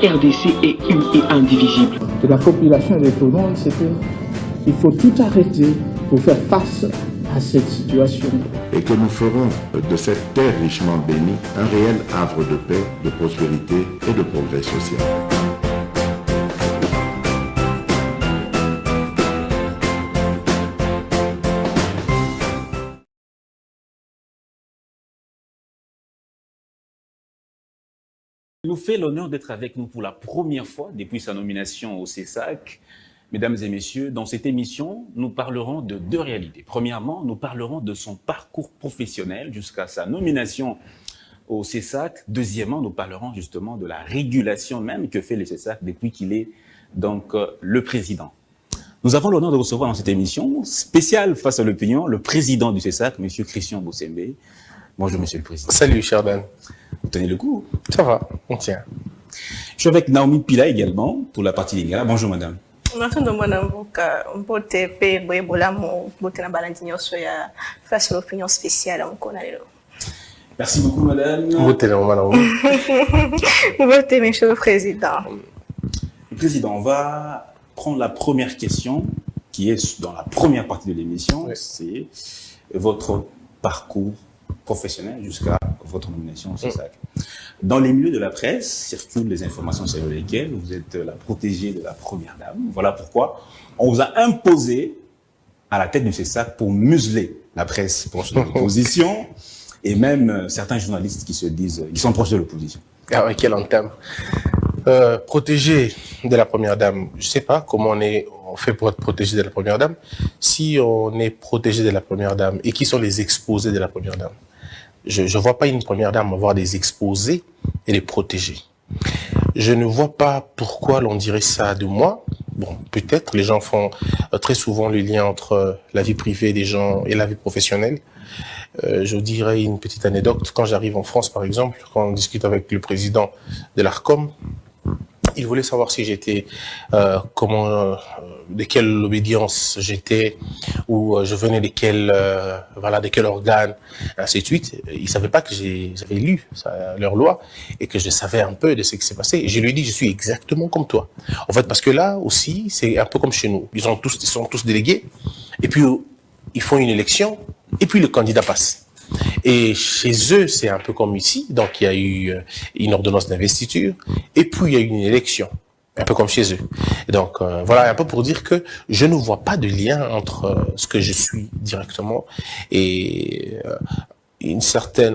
RDC est une et indivisible. De la population et de tout le monde, c'est qu'il faut tout arrêter pour faire face à cette situation. Et que nous ferons de cette terre richement bénie un réel havre de paix, de prospérité et de progrès social. Il nous fait l'honneur d'être avec nous pour la première fois depuis sa nomination au CESAC. Mesdames et messieurs, dans cette émission, nous parlerons de deux réalités. Premièrement, nous parlerons de son parcours professionnel jusqu'à sa nomination au CESAC. Deuxièmement, nous parlerons justement de la régulation même que fait le CESAC depuis qu'il est donc le président. Nous avons l'honneur de recevoir dans cette émission spéciale face à l'opinion le président du CESAC, M. Christian Bossembe. Bonjour, Monsieur le Président. Salut, Sherdan. Vous tenez le coup? Ça va, on tient. Je suis avec Naomi Pila également pour la partie Lingala. Bonjour, madame. Merci de face à l'opinion spéciale. Merci beaucoup, madame. Votez, monsieur le Président. Président, on va prendre la première question qui est dans la première partie de l'émission. Oui. C'est votre parcours professionnel jusqu'à votre nomination au CESAC. Dans les milieux de la presse circulent les informations selon lesquelles vous êtes la protégée de la première dame. Voilà pourquoi on vous a imposé à la tête du CESAC pour museler la presse proche de l'opposition et même certains journalistes qui se disent, qui sont proches de l'opposition. Ah oui, quel entame. Protégé de la première dame, je ne sais pas comment on fait pour être protégé de la première dame. Si on est protégé de la première dame et qui sont les exposés de la première dame, je ne vois pas une première dame avoir des exposés et les protéger. Je ne vois pas pourquoi l'on dirait ça de moi. Bon, peut-être, les gens font très souvent le lien entre la vie privée des gens et la vie professionnelle. Je dirais une petite anecdote. Quand j'arrive en France, par exemple, quand on discute avec le président de l'ARCOM, il voulait savoir si j'étais, de quelle obédience j'étais, ou je venais de quel organe, ainsi de suite. Il savait pas que j'avais lu leur loi et que je savais un peu de ce qui s'est passé. Et je lui ai dit, je suis exactement comme toi. En fait, parce que là aussi, c'est un peu comme chez nous. Ils sont tous délégués, et puis ils font une élection, et puis le candidat passe. Et chez eux, c'est un peu comme ici. Donc, il y a eu une ordonnance d'investiture et puis il y a eu une élection, un peu comme chez eux. Et donc, voilà un peu pour dire que je ne vois pas de lien entre ce que je suis directement et un certain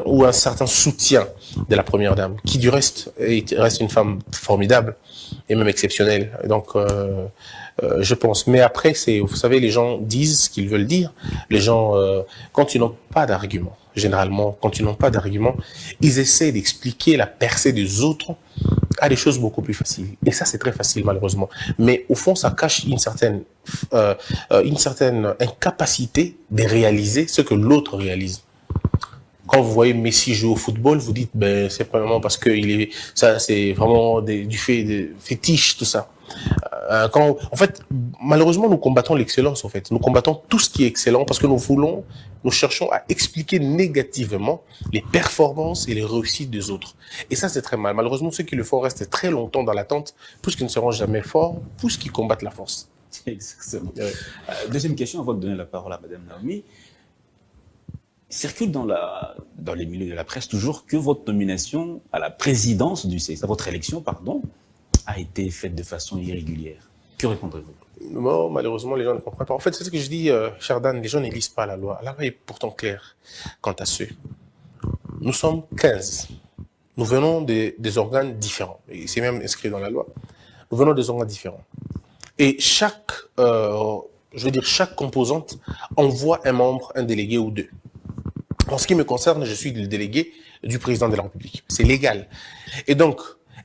soutien de la première dame, qui du reste reste une femme formidable et même exceptionnelle. Donc, je pense. Mais après, vous savez, les gens disent ce qu'ils veulent dire. Les gens, quand ils n'ont pas d'argument, généralement, quand ils n'ont pas d'argument, ils essaient d'expliquer la percée des autres à des choses beaucoup plus faciles. Et ça, c'est très facile, malheureusement. Mais au fond, ça cache une certaine incapacité de réaliser ce que l'autre réalise. Quand vous voyez Messi jouer au football, vous dites, ben, c'est probablement parce que c'est vraiment du fait de fétiche, tout ça. En fait, malheureusement, nous combattons l'excellence, en fait. Nous combattons tout ce qui est excellent parce que nous cherchons à expliquer négativement les performances et les réussites des autres. Et ça, c'est très mal. Malheureusement, ceux qui le font restent très longtemps dans l'attente, puisqu'ils ne seront jamais forts, puisqu'ils combattent la force. Exactement. Deuxième question, avant de donner la parole à Madame Naomi. Il circule dans les milieux de la presse toujours que votre nomination à la présidence du CESAC, votre élection, pardon, a été faite de façon irrégulière. Que répondrez-vous? Non, malheureusement, les gens ne comprennent pas. En fait, c'est ce que je dis, Sherdan, les gens ne lisent pas la loi. La loi est pourtant claire quant à ceux. Nous sommes 15. Nous venons des organes différents. Et c'est même inscrit dans la loi. Nous venons des organes différents. Et chaque composante envoie un membre, un délégué ou deux. En ce qui me concerne, je suis le délégué du président de la République. C'est légal. Et donc,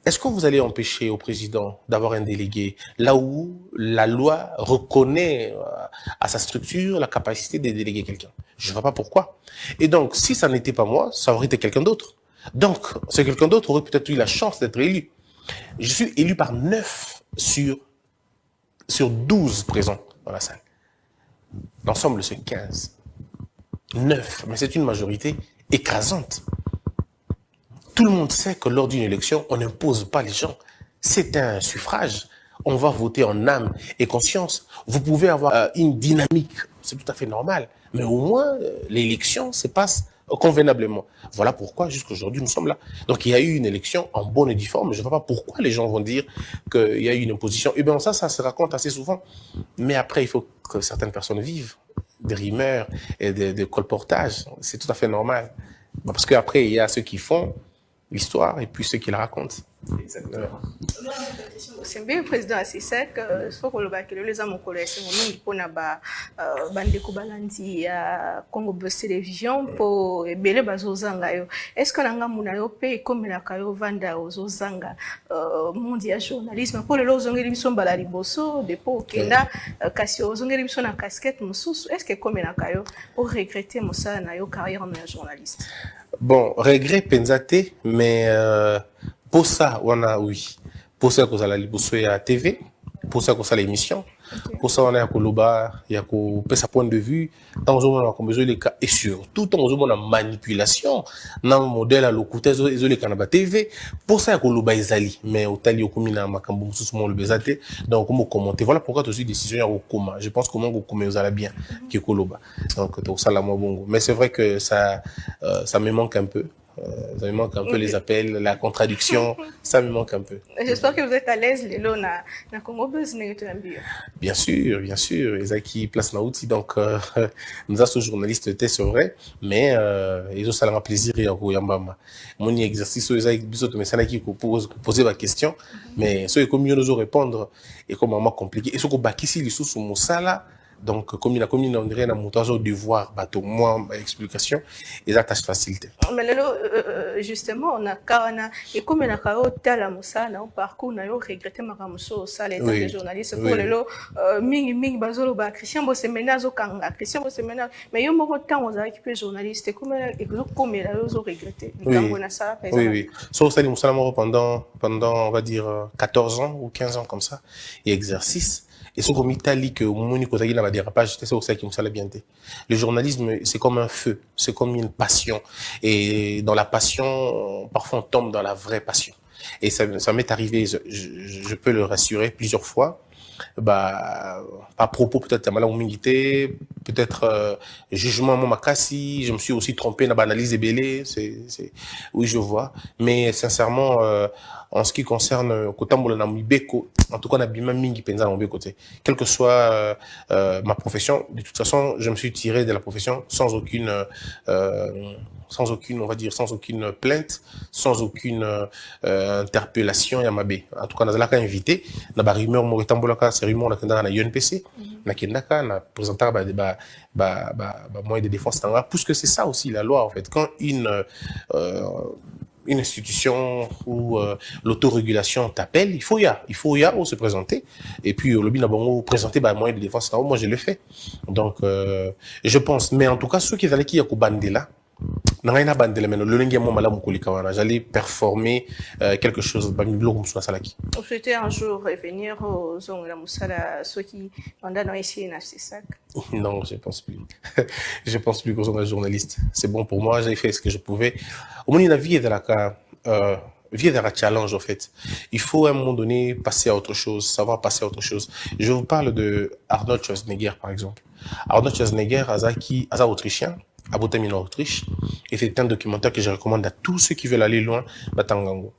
est-ce que vous allez empêcher au président d'avoir un délégué là où la loi reconnaît à sa structure la capacité de déléguer quelqu'un? Je ne vois pas pourquoi. Et donc, si ça n'était pas moi, ça aurait été quelqu'un d'autre. Donc, ce quelqu'un d'autre aurait peut-être eu la chance d'être élu. Je suis élu par 9 sur 12 présents dans la salle. L'ensemble, c'est 15. 9, mais c'est une majorité écrasante. Tout le monde sait que lors d'une élection, on n'impose pas les gens. c'est un suffrage. On va voter en âme et conscience. Vous pouvez avoir une dynamique, c'est tout à fait normal. Mais au moins, l'élection se passe convenablement. Voilà pourquoi, jusqu'aujourd'hui, nous sommes là. Donc, il y a eu une élection en bonne et due forme. Je ne vois pas pourquoi les gens vont dire qu'il y a eu une imposition. Et bien, ça se raconte assez souvent. Mais après, il faut que certaines personnes vivent des rumeurs et des colportages. C'est tout à fait normal. Parce qu'après, il y a ceux qui font l'histoire et puis ceux qui la racontent. Exactement. C'est bien président Asisek, faut que le bac les hommes connaissent mon nom pour na ba bande kubalandi ya Congo Buzz Télévision pour belé bazozanga yo. Est-ce que nanga muna yo pe comme la kayo vanda ozozanga monde ya journalisme pour le lozongeli biso mbala liboso depo kenda kasi ozongeli biso na casquette mususu est-ce que comme la kayo au regretter mosa na yo carrière en journaliste? Bon, regret penzate mais pour ça, on a oui. Pour ça, qu'on a la liboso à TV. Pour ça, qu'on a l'émission. Pour ça, on a Koloba, il y a sa point de vue. Dans on a besoin des cas et surtout, on a manipulation. Dans le modèle à l'occulté, les canabas TV. Pour ça, Koloba Ezali. Mais au tali au comina makambo sous le bezate. Donc, comment commenter. Voilà pourquoi tu as une décision au coma. Je pense que mon commun vous allez bien qui Koloba. Donc, tout ça là, moi bongo. Mais c'est vrai que ça me manque un peu. Ça me manque un peu les appels, la contradiction, ça me manque un peu. J'espère que vous êtes à l'aise, les lots na Congo Buzz. Bien sûr, Ezaki place na outil, donc nous avons ce journaliste, c'est vrai, mais ils ont ça un plaisir et yambama. Mon exercice, Ezaki biso to mesana qui poser ma question, mais ceux comme mieux nous répondre et comme vraiment compliqué. Et ce que bakisi li sous mon sala. Donc, comme il on dirait un montage au devoir, bateau, moins explication, et ça tâche facilité. Mais là, justement, on a carana, et comme il a carrément tel à Moussa, on parcours, on a regretté ma ramusso, ça, les des journalistes, pour le lot, ming, bazolo, Christian Bossemenazo, Kanga, Christian Bossemenazo, mais il y a beaucoup de temps, on a récupéré journalistes, et comme il a regretté. Oui. Sauf ça, Moussa, pendant, on va dire, 14 ans ou 15 ans comme ça, et exercice. Et ce comme Italie que Moni Kotagi n'a pas dérapage, c'est ça qui me semble bien. Le journalisme, c'est comme un feu, c'est comme une passion. Et dans la passion, parfois on tombe dans la vraie passion. Et ça m'est arrivé, je peux le rassurer plusieurs fois. Bah, à propos peut-être de ma humilité, peut-être jugement mon makasi, je me suis aussi trompé dans l'analyse des bélés, oui je vois, mais sincèrement en ce qui concerne Kotambola na Mibeko, en tout cas on a bien mingi penza na Mibeko, quelle que soit ma profession, de toute façon je me suis tiré de la profession sans aucune on va dire, sans aucune plainte, sans aucune interpellation Yamabe. En tout cas, nous avons invité, nous avons rumeur Moritambolaka, c'est rumeur na kenda na UNPC, na kendaka, na présenté moyen de défense tanga, puisque c'est ça aussi la loi en fait. Quand une institution ou l'autorégulation t'appelle, il faut y aller, se présenter. Et puis, le bin a bon présenter moyen de défense tanga, moi je le fais. Donc, je pense, mais en tout cas, ceux qui allaient qui y bandé là, j'allais performer quelque chose. Vous souhaitez un jour revenir aux Zong la Moussala, ceux qui ont ici na Sisak? Non, je pense plus. Je pense plus qu'aux journalistes. C'est bon pour moi, j'ai fait ce que je pouvais. Au moins, la vie est de la challenge, en fait. Il faut à un moment donné passer à autre chose, savoir passer à autre chose. Je vous parle de Arnold Schwarzenegger, par exemple. Arnold Schwarzenegger, Aza autrichien, à Botamine en Autriche, et c'est un documentaire que je recommande à tous ceux qui veulent aller loin, Batangango.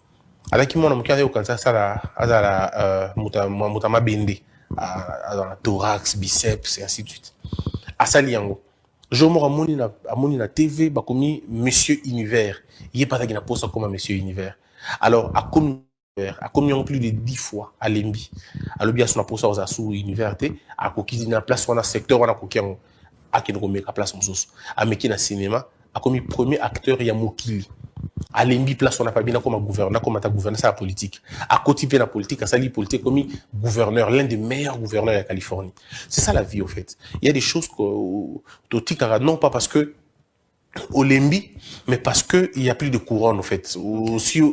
Avec qui, moi, on a au Kansas, à Mutama Bende, à thorax, biceps, et ainsi de suite. À Saliango. Je me à la TV, bakomi Monsieur Univers. Il est pas qu'il n'a pas ça comme Monsieur Univers. Alors, à combien plus de 10 fois à l'Embi. À l'Obia, on a pour ça aux Assou Univers, à Koki, na place, on a secteur, on a Kokiango. À qui nous met à place Moussous. À Meki na cinéma, à comme premier acteur, il y a Mokili. À l'Embi place, on n'a pas bien comme un gouverneur, comme un gouverneur, c'est la politique. À côté de la politique, à Sali politique, comme gouverneur, l'un des meilleurs gouverneurs de la Californie. C'est ça la vie, au fait. Il y a des choses que, non pas parce que, au Lembi, mais parce que il y a plus de couronne en fait. Aussi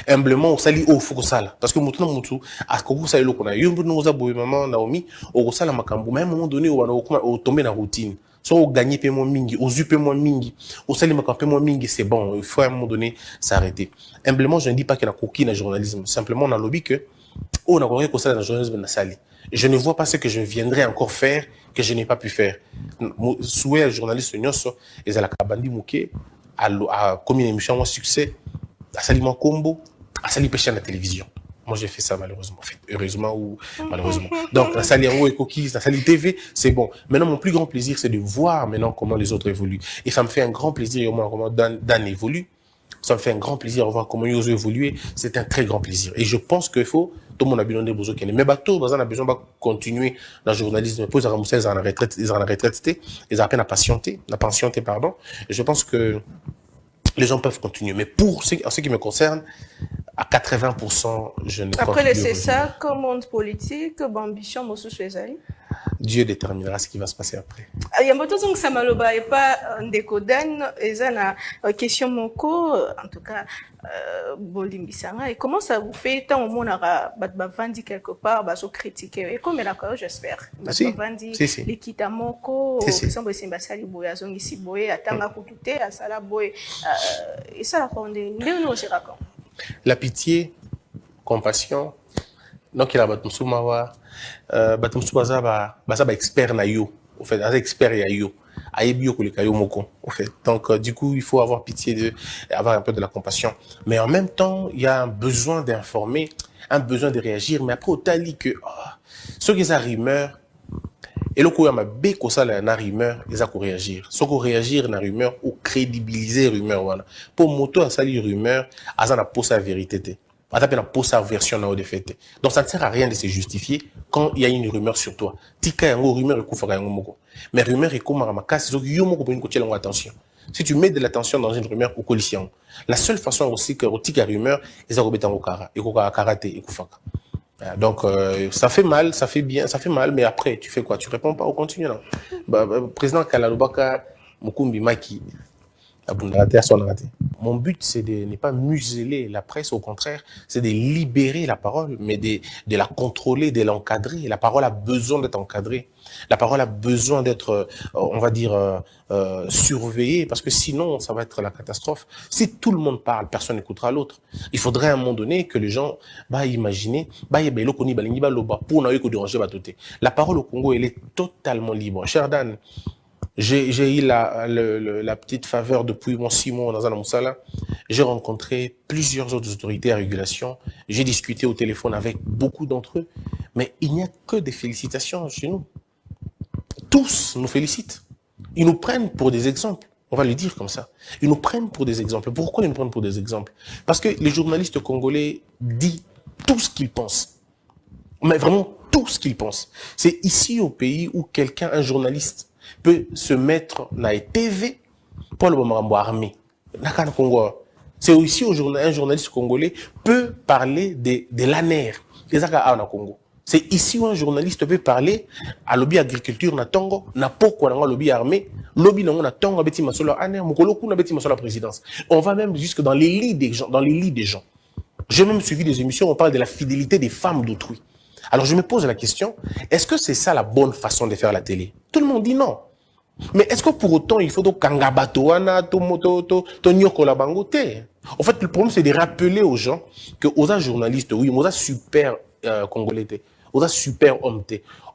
humblement au sali au faut ça parce que maintenant mutu à quoi ça qu'on a yumbu nous a boy maman Naomi au sala makambu mais à un moment donné on tomber dans routine. Soit au gagner paiement mingi, au zuper moins mingi, au sali makambu moins mingi, c'est bon, il faut à un moment donné s'arrêter. Humblement, je ne dis pas qu'il y a coquille dans le journalisme, simplement on a lobby que Oh, on a compris que ça dans le journalisme de Sali. Je ne vois pas ce que je viendrai encore faire que je n'ai pas pu faire. Souhait journaliste Nyoso, et à la Kabandi Mouké, a commis une émission à succès, à Sali Makombo, à Sali Pêche à la télévision. Moi, j'ai fait ça malheureusement. En fait, heureusement ou malheureusement. Donc, la Sali Ango et Coquille, la Sali TV, c'est bon. Maintenant, mon plus grand plaisir, c'est de voir maintenant comment les autres évoluent. Et ça me fait un grand plaisir, au moins, comment Dan évolue. Ça me fait un grand plaisir de voir comment ils ont évolué. C'est un très grand plaisir. Et je pense qu'il faut, tout le monde a besoin de besoin. Mais bateau, on a besoin de continuer dans le journalisme. Pour les Aramousais, ils ont la retraite, ils ont à peine à patienter, pardon. Et je pense que les gens peuvent continuer. Mais en ce qui me concerne, à 80%, je ne Après le CSA, comme monde politique, ambition, Mossou Suezali. Dieu déterminera ce qui va se passer après. Il y a beaucoup de gens qui Samaloba et pas Ndekodan, et ça na question moko, en tout cas, Bolimbisanga. Et comment ça vous fait tant au monde a bavandi quelque part, baso critiquer et comme la j'espère. Bavandi l'équita moko, semble simba sali boya zongi si boye atanga kutute asala boye et ça la fondé. Ndé nous sera quand. La pitié, compassion. Donc il a batumsumawa batumsubaza ba expert na yo au fait expert ya yo ayebi yo koleka yo moko au fait. Donc du coup il faut avoir pitié avoir un peu de la compassion, mais en même temps il y a un besoin d'informer, un besoin de réagir, mais après au tali que ceux qui ont rumeur et le coup ma be ko sala na rumeur ils a ko réagir ceux qui réagir na rumeur ou crédibiliser rumeur voilà pour moto a sali rumeur azana pour sa vérité. Pour sa version de fait. Donc ça ne sert à rien de se justifier quand il y a une rumeur sur toi. Tika yango rumeur ekufaka yango moko. Mais rumeur ekoma makasi zo yo moko pour une attention. Si tu mets de l'attention dans une rumeur au collision, la seule façon aussi que tika rumeur est à au kara et karaté ekufaka. Donc ça fait mal, ça fait bien, ça fait mal, mais après tu fais quoi? Tu réponds pas ou continue non. Président Kalalobaka Mukumbi Maki. Mon but, c'est de ne pas museler la presse, au contraire, c'est de libérer la parole, mais de la contrôler, de l'encadrer. La parole a besoin d'être encadrée. La parole a besoin d'être, on va dire, surveillée, parce que sinon, ça va être la catastrophe. Si tout le monde parle, personne n'écoutera l'autre. Il faudrait à un moment donné que les gens, imaginer, la parole au Congo, elle est totalement libre. Cher Dan, j'ai eu la petite faveur depuis mon 6 mois dans un Moussala. J'ai rencontré plusieurs autres autorités à régulation. J'ai discuté au téléphone avec beaucoup d'entre eux. Mais il n'y a que des félicitations chez nous. Tous nous félicitent. Ils nous prennent pour des exemples. On va le dire comme ça. Ils nous prennent pour des exemples. Pourquoi ils nous prennent pour des exemples? Parce que les journalistes congolais disent tout ce qu'ils pensent. Mais vraiment tout ce qu'ils pensent. C'est ici au pays où un journaliste, peut se mettre dans la TV pour le moment armé. C'est aussi un journaliste congolais peut parler de l'ANER, des AKA au Congo. C'est ici où un journaliste peut parler à lobby agriculture na Tongo, na poko na lobby armé, lobby na Tongo beti masolo ANER, mukoloku na beti masolo la présidence. On va même jusque dans les lits des gens, J'ai même suivi des émissions où on parle de la fidélité des femmes d'autrui. Alors je me pose la question, est-ce que c'est ça la bonne façon de faire la télé? Tout le monde dit non. Mais est-ce que pour autant il faut donc kangabatoana, tonyoko la bangote? En fait, le problème c'est de rappeler aux gens que aux journalistes, oui, aux super congolais, aux super hommes,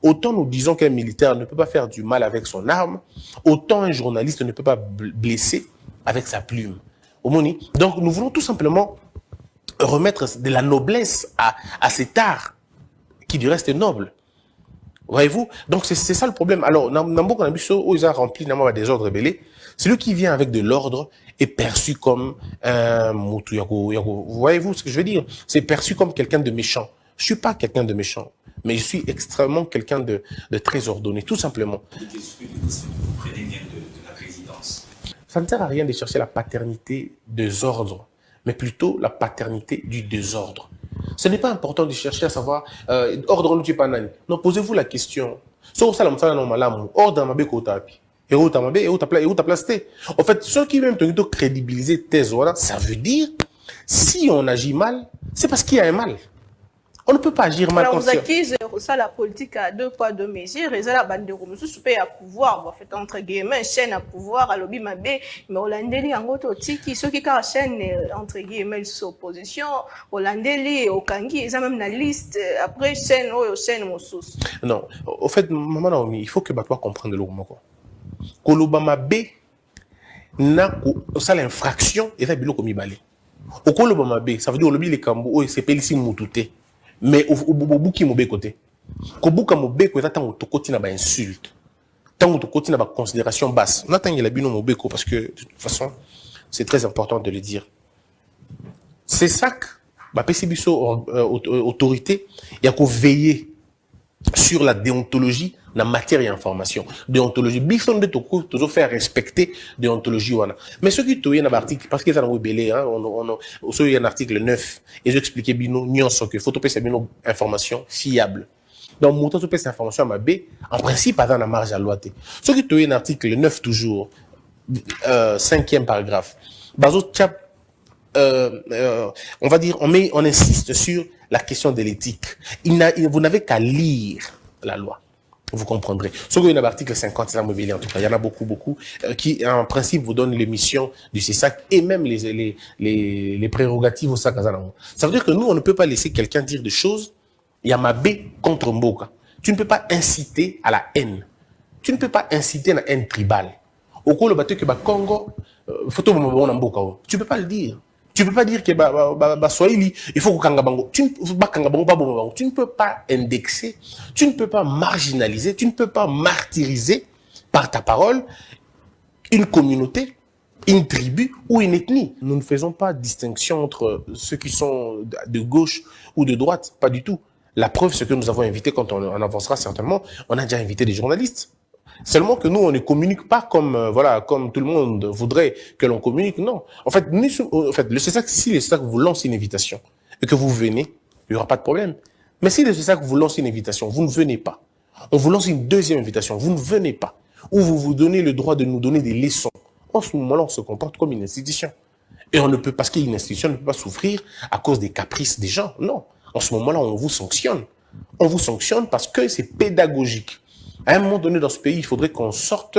autant nous disons qu'un militaire ne peut pas faire du mal avec son arme, autant un journaliste ne peut pas blesser avec sa plume. Donc nous voulons tout simplement remettre de la noblesse à cet art qui du reste est noble. Voyez-vous? Donc c'est ça le problème. Alors, Nambo ils ont rempli des ordres rebellés. Celui qui vient avec de l'ordre est perçu comme un moutou. Voyez-vous ce que je veux dire? C'est perçu comme quelqu'un de méchant. Je suis pas quelqu'un de méchant, mais je suis extrêmement quelqu'un de très ordonné, tout simplement. Ça ne sert à rien de chercher la paternité des ordres, mais plutôt la paternité du désordre. Ce n'est pas important de chercher à savoir ordre nous tu pas nani. Non, posez-vous la question. So ça la mfana no malamu, ordre mabe ko tapi. Et où ta mabe et où ta place. En fait, ceux qui même te crédibiliser tes ordres, ça veut dire si on agit mal, c'est parce qu'il y a un mal. On ne peut pas agir mal. Alors, vous accusez ça la politique à 2 poids 2 mesures, et ça la bande de Romusu super à pouvoir, en fait, entre guillemets, chaîne à pouvoir, à lobby mabé, mais Hollandais en gros tiki, ceux qui car chaîne entre guillemets sous opposition, Hollandais au Kangi, ils ont même la liste après chaîne ou chaîne Moussous. Non, au fait, maman Naomi, il faut que toi comprendre le mot quoi. Koloba mabé na ça l'infraction et ça bilo comme balé. Au Koloba mabé, ça veut dire lobby les kambo, c'est pelisi mutute. Mais au buki mobe côté ko buka mobe ko tango to koti na ba insulte tango to koti na ba considération basse on attend la bino mobe ko parce que de toute façon c'est très important de le dire. C'est ça que ba pesi biso autorité ya ko veiller sur la déontologie na matière et information. Déontologie biso de to toujours faire respecter déontologie wana. Mais ce qui toye na article parce que ça na belé hein on y a un article 9 et j'expliquais bino nyonso que faut to pesa bino information fiable. Donc montant to pesa information ma B en principe pas dans la marge à loi té. Ce qui toye un article 9 toujours 5e paragraphe. Bazo chap on va dire on insiste sur la question de l'éthique. Vous n'avez qu'à lire la loi. Vous comprendrez. Sur l'article 50, c'est immobilier en tout cas. Il y en a beaucoup qui, en principe, vous donnent les missions du CESAC et même les prérogatives au SAC. Ça veut dire que nous, on ne peut pas laisser quelqu'un dire des choses. Il y a ma B contre Mboka. Tu ne peux pas inciter à la haine. Tu ne peux pas inciter à la haine tribale. Au cours le bateau que Congo, photo Mboka. Tu ne peux pas le dire. Tu ne peux pas dire que Swahili, il faut que Kangabango. Tu ne peux pas indexer, tu ne peux pas marginaliser, tu ne peux pas martyriser par ta parole une communauté, une tribu ou une ethnie. Nous ne faisons pas distinction entre ceux qui sont de gauche ou de droite, pas du tout. La preuve, c'est que nous avons invité, quand on avancera certainement, on a déjà invité des journalistes. Seulement que nous, on ne communique pas comme comme tout le monde voudrait que l'on communique. Non. En fait, le CESAC, si le CESAC vous lance une invitation et que vous venez, il n'y aura pas de problème. Mais si le CESAC vous lance une invitation, vous ne venez pas. On vous lance une deuxième invitation, vous ne venez pas. Ou vous vous donnez le droit de nous donner des leçons. En ce moment-là, on se comporte comme une institution. Et on ne peut, parce qu'une institution ne peut pas souffrir à cause des caprices des gens. Non. En ce moment-là, on vous sanctionne. On vous sanctionne parce que c'est pédagogique. À un moment donné dans ce pays, il faudrait qu'on sorte,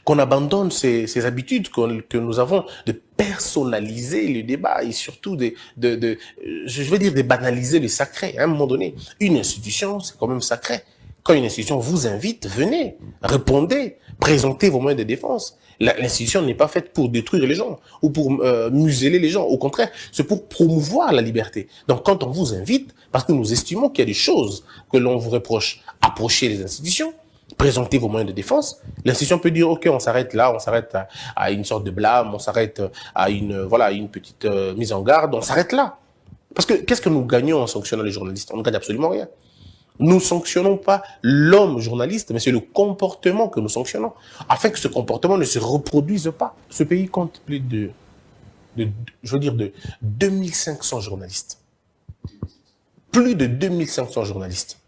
qu'on abandonne ces habitudes que nous avons de personnaliser le débat et surtout je veux dire de banaliser le sacré. À un moment donné, une institution, c'est quand même sacré. Quand une institution vous invite, venez, répondez, présentez vos moyens de défense. L'institution n'est pas faite pour détruire les gens ou pour museler les gens. Au contraire, c'est pour promouvoir la liberté. Donc, quand on vous invite, parce que nous estimons qu'il y a des choses que l'on vous reproche, approchez les institutions, présentez vos moyens de défense. L'institution peut dire, OK, on s'arrête là, on s'arrête à une sorte de blâme, on s'arrête à une petite mise en garde, on s'arrête là. Parce que qu'est-ce que nous gagnons en sanctionnant les journalistes? On ne gagne absolument rien. Nous sanctionnons pas l'homme journaliste, mais c'est le comportement que nous sanctionnons, afin que ce comportement ne se reproduise pas. Ce pays compte plus de 2500 journalistes. Plus de 2500 journalistes.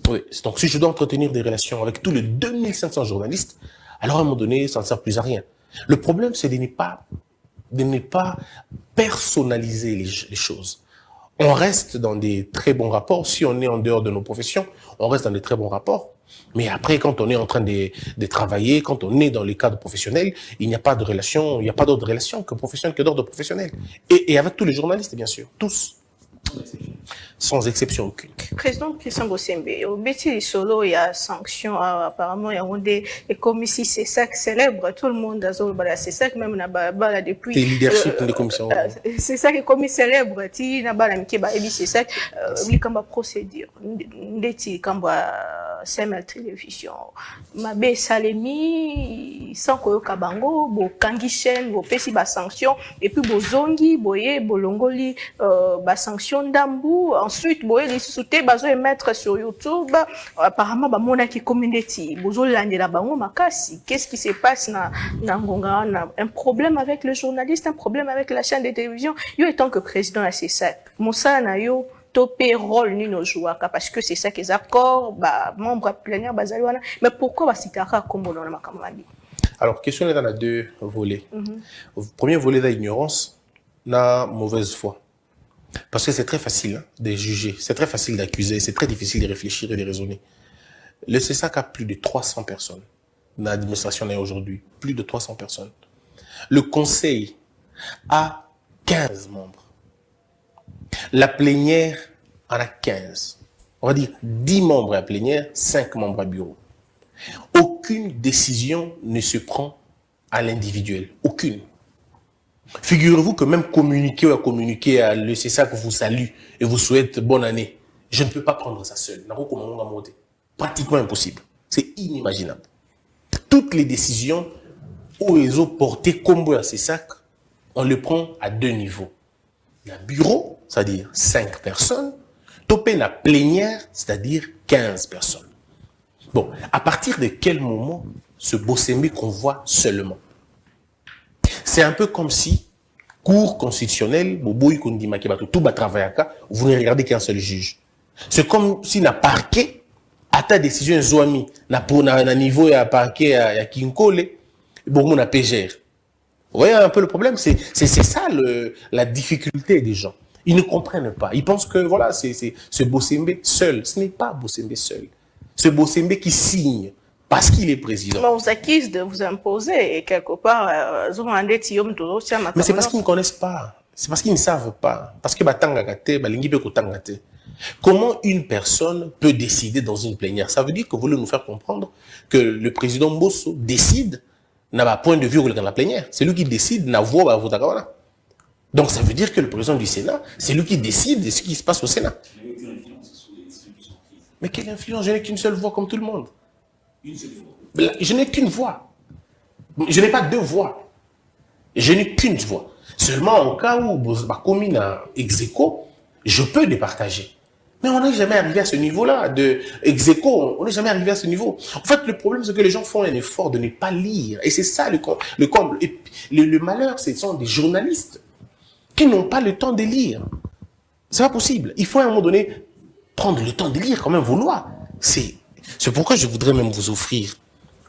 Oui. Donc, si je dois entretenir des relations avec tous les 2500 journalistes, alors à un moment donné, ça ne sert plus à rien. Le problème, c'est de ne pas personnaliser les choses. On reste dans des très bons rapports. Si on est en dehors de nos professions, on reste dans des très bons rapports. Mais après, quand on est en train de travailler, quand on est dans les cadres professionnels, il n'y a pas de relation, il n'y a pas d'autre relation que professionnelle, que d'ordre professionnel. Et avec tous les journalistes, bien sûr. Tous. Sans exception aucune. Président Christian Bosembe, au Béti Solo, il y a sanctions, apparemment, il y a des commissions CESAC célèbres, tout le monde a zolo bala CESAC, même na bala depuis. C'est leadership des commissions. C'est ça qui est commis célèbre, ti na bala mike ba ebi CESAC, likamba procédure, ndeti kamba CML télévision, mabe salemi, sans koyo kabango, bo kangi chaîne, bo pesi ba sanction, et puis bo zongi, boye, bo longoli, ba sanction d'ambu, ensuite boye les souté bazo émettre sur YouTube, apparemment ba mona ki community, bozo landela bango makasi. Qu'est-ce qui se passe na ngonga na un problème avec le journaliste, un problème avec la chaîne de télévision. Yo étant que président à CESAC, Moussa na yo topé rôle ni nos joueurs parce que c'est ça qu'ils accord ba membre plénière bazali wana, mais pourquoi ba sitaka kombo na makamadi? Alors question est dans les deux volets. Premier volet d'ignorance, na mauvaise foi. Parce que c'est très facile hein, de juger, c'est très facile d'accuser, c'est très difficile de réfléchir et de raisonner. Le CESAC a plus de 300 personnes. L'administration est aujourd'hui plus de 300 personnes. Le conseil a 15 membres. La plénière en a 15. On va dire 10 membres à la plénière, 5 membres à bureau. Aucune décision ne se prend à l'individuel. Aucune. Figurez-vous que même communiquer à le CESAC vous salue et vous souhaite bonne année. Je ne peux pas prendre ça seul. Pratiquement impossible. C'est inimaginable. Toutes les décisions au réseau portées comme à CESAC, on le prend à 2 niveaux. Le bureau, c'est-à-dire 5 personnes, topé la plénière, c'est-à-dire 15 personnes. Bon, à partir de quel moment ce Bossembe qu'on voit seulement? C'est un peu comme si, cour constitutionnelle, vous ne regardez qu'un seul juge. C'est comme si na parquet, à ta décision, zoami, na niveau à parquet à Kinkole, bon, na PGR. Vous voyez un peu le problème, c'est ça la difficulté des gens. Ils ne comprennent pas. Ils pensent que voilà, c'est ce Bossembe seul. Ce n'est pas Bossembe seul. Ce Bossembe qui signe parce qu'il est président. Mais on s'accuse de vous imposer et quelque part, mais c'est parce qu'ils ne connaissent pas. C'est parce qu'ils ne savent pas. Parce que comment une personne peut décider dans une plénière? Ça veut dire que vous voulez nous faire comprendre que le président Mbosso décide n'a pas point de vue dans la plénière. C'est lui qui décide n'a voix à. Donc ça veut dire que le président du Sénat, c'est lui qui décide de ce qui se passe au Sénat. Mais quelle influence? Je n'ai qu'une seule voix comme tout le monde. Une seule voix. Je n'ai qu'une voix. Je n'ai pas 2 voix. Je n'ai qu'une voix. Seulement en cas où ma commune a ex-aequo, je peux les partager. Mais on n'est jamais arrivé à ce niveau-là de ex-aequo. On n'est jamais arrivé à ce niveau. En fait, le problème, c'est que les gens font un effort de ne pas lire. Et c'est ça le comble. Et le malheur, ce sont des journalistes qui n'ont pas le temps de lire. C'est pas possible. Il faut à un moment donné prendre le temps de lire quand même vos lois. C'est pourquoi je voudrais même vous offrir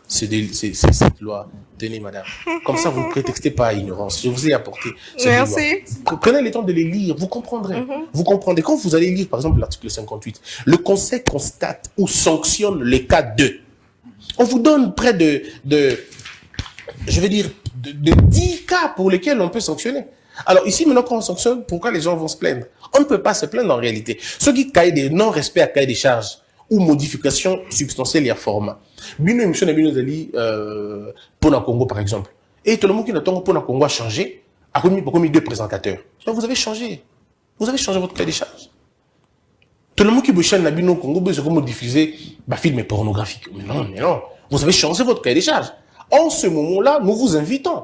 cette loi. Tenez, madame. Comme ça, vous ne prétextez pas à ignorance. Je vous ai apporté cette Merci. loi. Prenez le temps de les lire, vous comprendrez. Vous comprendrez. Quand vous allez lire, par exemple, l'article 58, le Conseil constate ou sanctionne les cas de. On vous donne près de 10 cas pour lesquels on peut sanctionner. Alors ici, maintenant, quand on sanctionne, pourquoi les gens vont se plaindre? On ne peut pas se plaindre en réalité. Ceux qui caillent des non-respect à cahier des charges ou modification substantielle et à format. Bino émission de Bino Dali pour la Congo, par exemple. Et tout le monde qui n'attend pour la Congo a changé, a commis 2 présentateurs. Donc, vous avez changé. Vous avez changé votre cahier des charges. Tout le monde qui veut changer la Bino Congo, vous avez diffusé un film pornographique. Mais non. Vous avez changé votre cahier des charges. En ce moment-là, nous vous invitons.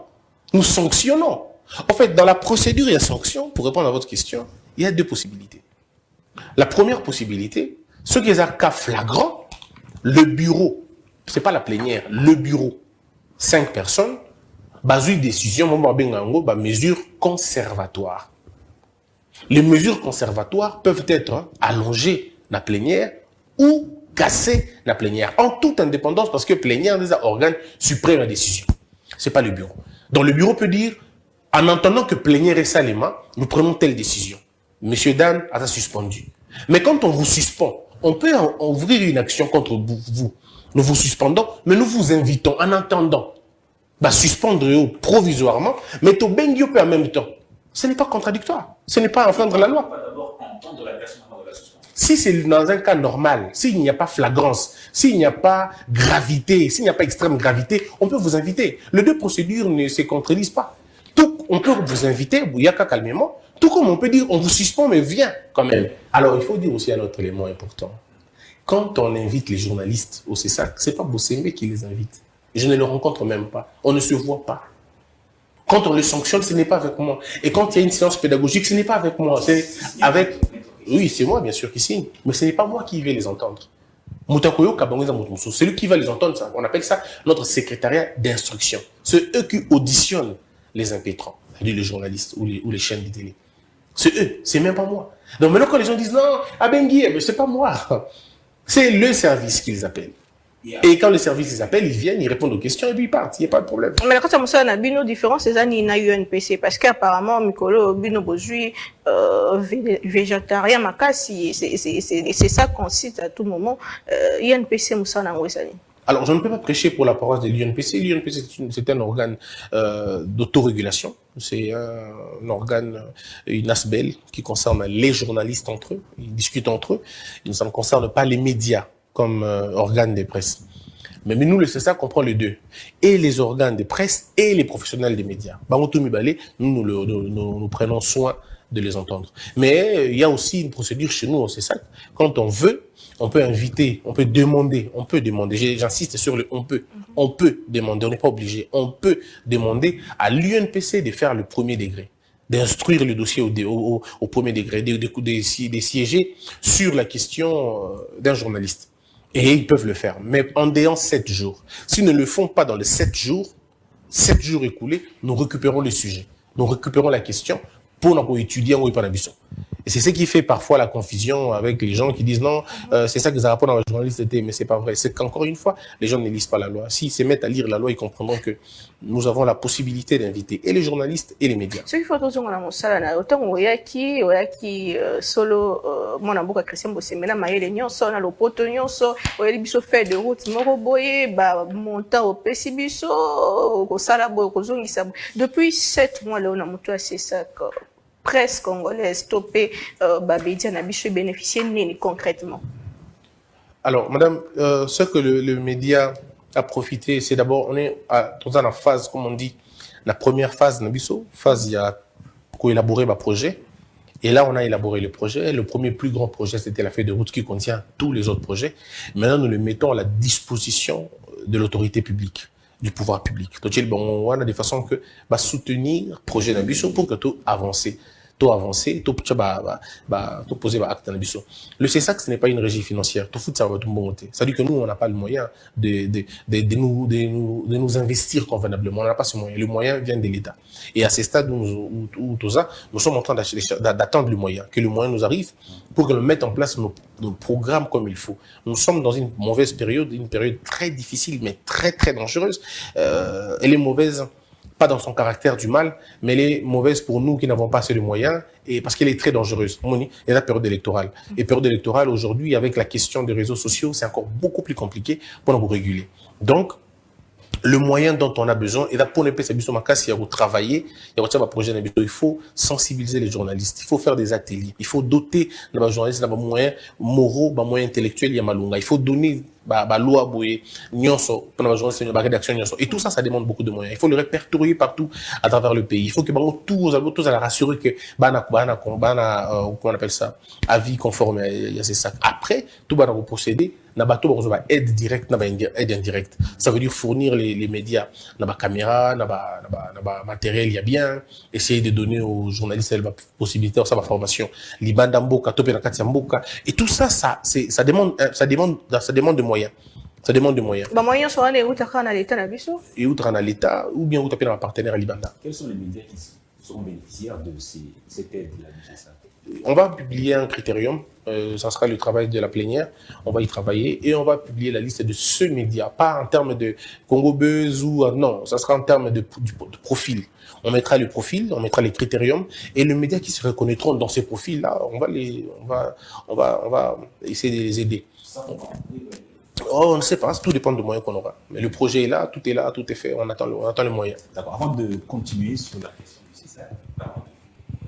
Nous sanctionnons. En fait, dans la procédure et la sanction, pour répondre à votre question, il y a 2 possibilités. La première possibilité, ceux qui ont un cas flagrant, le bureau, c'est pas la plénière, le bureau, 5 personnes, basé une décision, mesures conservatoires. Les mesures conservatoires peuvent être allongées la plénière ou cassées la plénière, en toute indépendance, parce que plénière est un organe suprême à décision. C'est pas le bureau. Donc le bureau peut dire, en entendant que plénière est salement, nous prenons telle décision. Monsieur Dan a suspendu. Mais quand on vous suspend, on peut ouvrir une action contre vous. Nous vous suspendons, mais nous vous invitons en attendant. Suspendre provisoirement, mais au bengio en même temps. Ce n'est pas contradictoire. Ce n'est pas enfreindre la loi. Si c'est dans un cas normal, s'il n'y a pas flagrance, s'il n'y a pas gravité, s'il n'y a pas extrême gravité, on peut vous inviter. Les 2 procédures ne se contredisent pas. On peut vous inviter, Bouyaka calmement, tout comme on peut dire, on vous suspend, mais viens quand même. Alors, il faut dire aussi un autre élément important. Quand on invite les journalistes au CESAC, c'est pas Bossembe qui les invite. Je ne le rencontre même pas. On ne se voit pas. Quand on les sanctionne, ce n'est pas avec moi. Et quand il y a une séance pédagogique, ce n'est pas avec moi. C'est avec... Oui, c'est moi, bien sûr, qui signe. Mais ce n'est pas moi qui vais les entendre. C'est lui qui va les entendre. Ça. On appelle ça notre secrétariat d'instruction. C'est eux qui auditionnent les impétrants, c'est-à-dire les journalistes ou les chaînes de télé. C'est eux, c'est même pas moi. Donc maintenant, quand les gens disent non, Abengui, c'est pas moi. C'est le service qu'ils appellent. Et quand les services les appellent, ils viennent, ils répondent aux questions et puis ils partent. Il n'y a pas de problème. Mais quand ça me dit nos différences, c'est ça, il y a UNPC. Parce qu'apparemment, Mikolo, Bino Bozui, végétarien, Makassi, c'est ça qu'on cite à tout moment. UNPC, Moussa Nangwesani. Alors, je ne peux pas prêcher pour la paroisse de l'UNPC. L'UNPC, c'est un organe d'autorégulation. C'est un organe, une ASBEL qui concerne les journalistes entre eux. Ils discutent entre eux. Ça ne concerne pas les médias comme organe de presse. Mais nous, le CESAC comprend les deux. Et les organes de presse et les professionnels des médias. Nous prenons soin de les entendre. Mais il y a aussi une procédure chez nous au CESAC. Quand on veut, on peut inviter, on peut demander. J'insiste sur le on peut. On peut demander, on n'est pas obligé. On peut demander à l'UNPC de faire le premier degré, d'instruire le dossier au premier degré, de siéger sur la question d'un journaliste. Et ils peuvent le faire, mais en dehors 7 jours. S'ils ne le font pas dans les 7 jours écoulés, nous récupérons le sujet. Nous récupérons la question pour étudier en Wipanabiso. Et c'est ce qui fait parfois la confusion avec les gens qui disent non, c'est ça que les rapports dans la journaliste étaient, mais c'est pas vrai. C'est qu'encore une fois, les gens ne lisent pas la loi. S'ils se mettent à lire la loi, ils comprendront que nous avons la possibilité d'inviter et les journalistes et les médias. Ce qu'il faut toujours dans mon salon, autant où il y a qui solo, mon amour Christian Bossemena, maïle nyonso, na lopoto nyonso, où il y a fait de route, moroboye, montant au pessibiso, au salabo, au zongisabo. Depuis 7 mois, là, on a monté à CESAC. Presse congolaise stoppée, Babédia n'a pas bénéficié concrètement. Alors, madame, ce que le média a profité, c'est d'abord, on est dans la phase, comme on dit, la première phase, il y a élaboré le projet. Et là, on a élaboré le projet. Le premier plus grand projet, c'était la feuille de route qui contient tous les autres projets. Maintenant, nous le mettons à la disposition de l'autorité publique, du pouvoir public. Donc, on a des façons que soutenir le projet d'ambition pour que tout avance. Tout avancer, tout poser acte d'ambition. Le CESAC, ce n'est pas une régie financière. Tout fout, ça va tout bon côté. Ça veut dire que nous, on n'a pas le moyen de nous investir convenablement. On n'a pas ce moyen. Le moyen vient de l'État. Et à ce stade où nous sommes en train d'attendre le moyen, que le moyen nous arrive pour que nous mettions en place nos programmes comme il faut. Nous sommes dans une mauvaise période, une période très difficile, mais très, très dangereuse. Elle est mauvaise, pas dans son caractère du mal, mais elle est mauvaise pour nous qui n'avons pas assez de moyens, et parce qu'elle est très dangereuse. Il y a la période électorale. Et période électorale, aujourd'hui, avec la question des réseaux sociaux, c'est encore beaucoup plus compliqué pour nous réguler. Donc, le moyen dont on a besoin, et là, pour ne pas travailler, il faut sensibiliser les journalistes, il faut faire des ateliers, il faut doter les journalistes de moyens moraux, de moyens intellectuels, il faut donner loi et tout ça, ça demande beaucoup de moyens. Il faut le répertorier partout à travers le pays. Il faut que tous à la rassurer que on appelle ça avis conforme à ces sacs. Après, tout va procéder. Aide directe, aide indirecte. Ça veut dire fournir les médias, caméra, matériel, il y a bien, essayer de donner aux journalistes la possibilité, ça formation, et tout ça, ça demande de moyens. Ça demande de moyens. Moyens sont allés où à l'État, et outre à l'État, ou bien où un partenaire à Libanda. Quels sont les médias qui seront bénéficiaires de cette aide-là? On va publier un critérium, ça sera le travail de la plénière, on va y travailler et on va publier la liste de ce média, pas en termes de Congo Buzz ou non, ça sera en termes de profil. On mettra le profil, on mettra les critériums et les médias qui se reconnaîtront dans ces profils-là, on va essayer de les aider. On ne sait pas, tout dépend du moyen qu'on aura. Mais le projet est là, tout est fait, on attend le moyen. D'accord, avant de continuer sur la question du CESAC,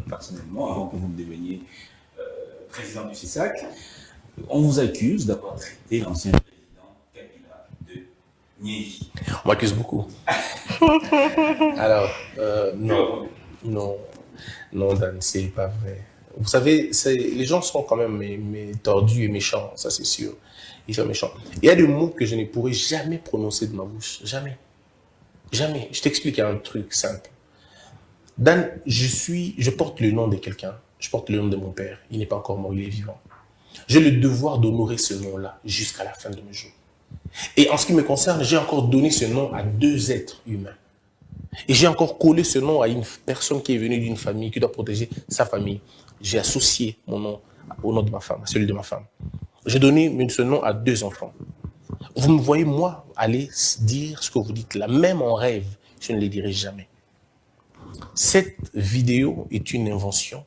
personnellement, avant que vous ne deveniez président du CESAC, on vous accuse d'avoir traité l'ancien président Kabila de Niévi. On m'accuse beaucoup. Alors, non, Dan, c'est pas vrai. Vous savez, les gens sont quand même tordus et méchants, ça c'est sûr. Ils sont méchants. Il y a des mots que je ne pourrais jamais prononcer de ma bouche. Jamais. Jamais. Je t'explique un truc simple. Dan, je porte le nom de quelqu'un. Je porte le nom de mon père. Il n'est pas encore mort, il est vivant. J'ai le devoir d'honorer ce nom-là jusqu'à la fin de mes jours. Et en ce qui me concerne, j'ai encore donné ce nom à 2 êtres humains. Et j'ai encore collé ce nom à une personne qui est venue d'une famille, qui doit protéger sa famille. J'ai associé mon nom au nom de ma femme, à celui de ma femme. J'ai donné ce nom à 2 enfants. Vous me voyez, moi, aller dire ce que vous dites là, même en rêve, je ne les dirai jamais. Cette vidéo est une invention,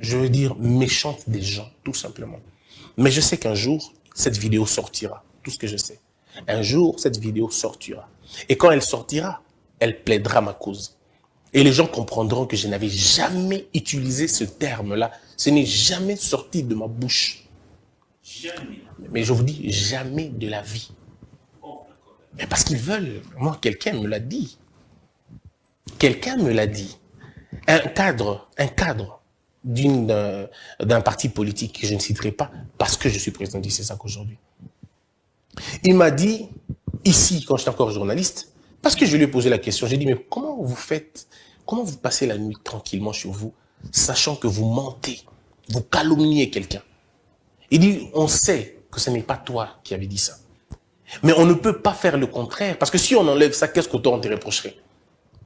je veux dire, méchante des gens, tout simplement. Mais je sais qu'un jour, cette vidéo sortira, tout ce que je sais. Un jour, cette vidéo sortira. Et quand elle sortira, elle plaidera ma cause. Et les gens comprendront que je n'avais jamais utilisé ce terme-là. Ce n'est jamais sorti de ma bouche. Jamais. Mais je vous dis, jamais de la vie. Mais parce qu'ils veulent. Moi, quelqu'un me l'a dit. Quelqu'un me l'a dit. Un cadre d'un parti politique que je ne citerai pas, parce que je suis président du CESAC aujourd'hui. Il m'a dit, ici, quand j'étais encore journaliste, parce que je lui ai posé la question, j'ai dit, mais comment vous faites, comment vous passez la nuit tranquillement chez vous, sachant que vous mentez, vous calomniez quelqu'un? Il dit, on sait que ce n'est pas toi qui avais dit ça. Mais on ne peut pas faire le contraire, parce que si on enlève ça, qu'est-ce qu'on te reprocherait?